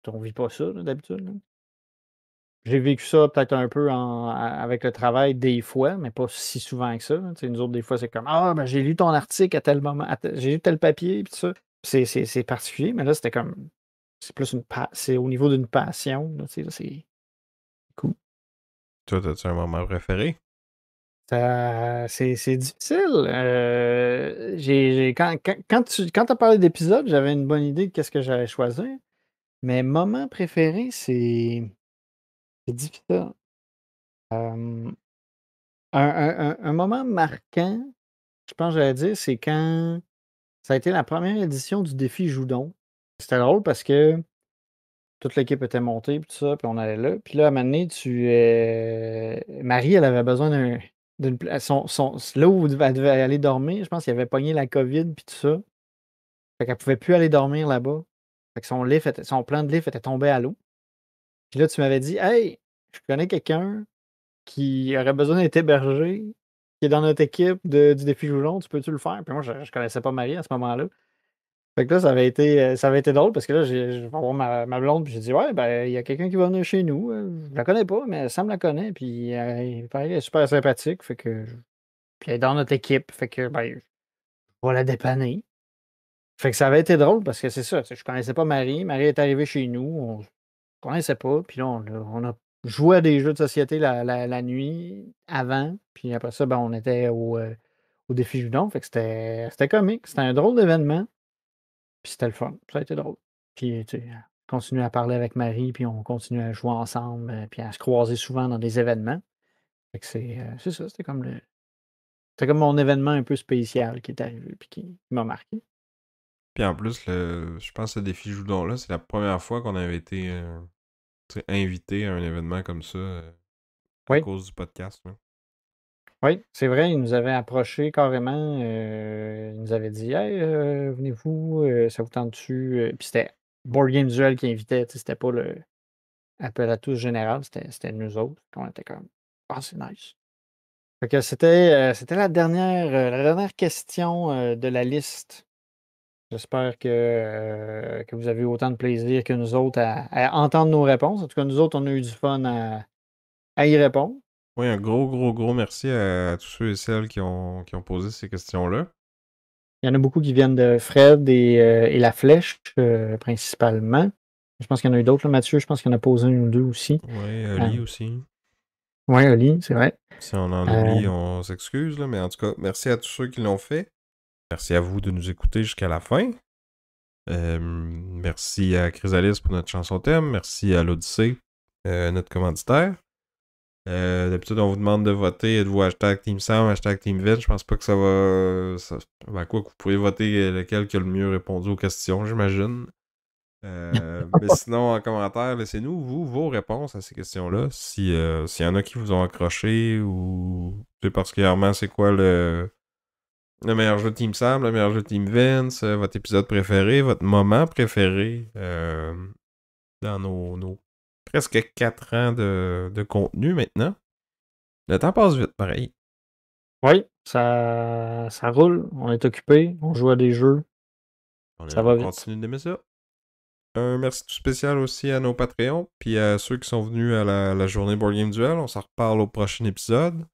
on vit pas ça là, d'habitude, là. J'ai vécu ça peut-être un peu avec le travail des fois, mais pas si souvent que ça, là. Tu sais, nous autres, des fois, c'est comme ah ben j'ai lu ton article à tel moment, j'ai lu tel papier, puis tout ça. C'est particulier, mais là, c'était comme c'est plus c'est au niveau d'une passion, là, tu sais, là, c'est cool. Toi, t'as-tu un moment préféré? C'est difficile. Quand tu as parlé d'épisode, j'avais une bonne idée de qu'est-ce que j'allais choisir. Mais moment préféré, c'est difficile. Euh, un moment marquant, je pense que j'allais dire, c'est quand ça a été la première édition du défi Joudon. C'était drôle parce que toute l'équipe était montée, puis tout ça, puis on allait là. Puis là, à un moment donné, Marie, elle avait besoin d'une là où elle devait aller dormir, je pense qu'il avait pogné la COVID, puis tout ça. Fait qu'elle pouvait plus aller dormir là-bas. Fait que son plan de lift était tombé à l'eau. Puis là, tu m'avais dit, hey, je connais quelqu'un qui aurait besoin d'être hébergé, qui est dans notre équipe du défi Joulon, tu peux-tu le faire? Puis moi, je connaissais pas Marie à ce moment-là. Fait que là, ça avait été drôle parce que là, je vais voir ma blonde, puis j'ai dit, ouais, ben, il y a quelqu'un qui va venir chez nous. Je la connais pas, mais Sam la connaît, puis il paraît qu'elle est super sympathique. Fait que, puis elle est dans notre équipe. Fait que, ben, je vais la dépanner. Fait que ça avait été drôle parce que c'est ça, tu sais, je connaissais pas Marie. Marie est arrivée chez nous, on se connaissait pas. Puis là, on a joué à des jeux de société la nuit avant. Puis après ça, ben, on était au défi Judon. Fait que c'était comique. C'était un drôle d'événement. Puis c'était le fun. Ça a été drôle. Puis, tu sais, continuer à parler avec Marie, puis on continue à jouer ensemble, puis à se croiser souvent dans des événements. Fait que c'est ça, c'était comme mon événement un peu spécial qui est arrivé, puis qui m'a marqué. Puis en plus, je pense que ce défi Joudon-là, c'est la première fois qu'on avait été tu sais, invité à un événement comme ça à Oui, cause du podcast, là. oui, c'est vrai, ils nous avaient approchés carrément. Ils nous avaient dit, hey, venez-vous, ça vous tente-tu? Puis c'était Board Game Duel qui invitait, c'était pas le appel à tous général, c'était nous autres. On était comme ah, c'est nice. Fait que c'était la dernière question de la liste. J'espère que vous avez eu autant de plaisir que nous autres à entendre nos réponses. En tout cas, nous autres, on a eu du fun à y répondre. Oui, un gros merci à tous ceux et celles qui ont posé ces questions-là. Il y en a beaucoup qui viennent de Fred et La Flèche, principalement. Je pense qu'il y en a eu d'autres, là, Mathieu. Je pense qu'il y en a posé un ou deux aussi. Oui, Oli aussi. Oui, Oli, c'est vrai. Si on en oublie, on s'excuse, là, mais en tout cas, merci à tous ceux qui l'ont fait. Merci à vous de nous écouter jusqu'à la fin. Merci à Chrysalis pour notre chanson thème. Merci à l'Odyssée, notre commanditaire. D'habitude, on vous demande de voter. Êtes-vous hashtag Team Sam, hashtag Team Vin? Je pense pas que ça va. Ben quoi que vous pourrez voter lequel qui a le mieux répondu aux questions, j'imagine. Mais sinon, en commentaire, laissez-nous, vous, vos réponses à ces questions-là. S'il y en a qui vous ont accroché ou plus particulièrement, c'est quoi le meilleur jeu de Team Sam, le meilleur jeu de Team Vince, votre épisode préféré, votre moment préféré dans nos presque 4 ans de contenu maintenant. Le temps passe vite, pareil. Oui, ça roule. On est occupé. On joue à des jeux. Ça va On vite. continue d'aimer ça. Un merci tout spécial aussi à nos Patreons, puis à ceux qui sont venus à la journée Board Game Duel. On s'en reparle au prochain épisode.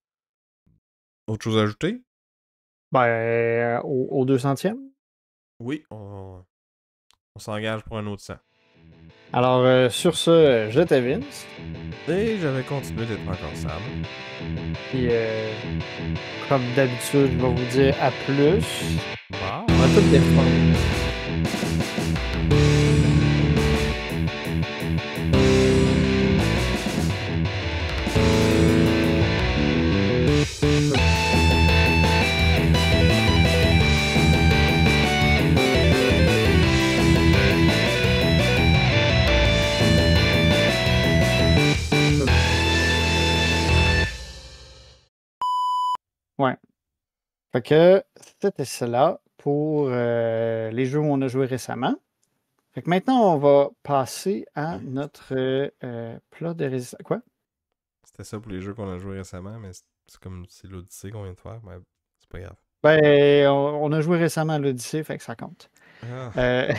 Autre chose à ajouter? Ben, au 200e. Oui, on s'engage pour un autre 100. Alors, sur ce, j'étais Vince. Et j'avais continué d'être encore Sam. Puis, comme d'habitude, je vais vous dire à plus. Bye. On va toutes les faire. Ouais. Fait que c'était cela pour les jeux où on a joué récemment. Fait que maintenant, on va passer à notre plat de résistance. Quoi? C'était ça pour les jeux qu'on a joués récemment, mais c'est comme c'est l'Odyssée qu'on vient de faire, mais c'est pas grave. Ben, on a joué récemment à l'Odyssée, fait que ça compte. Ah. Euh,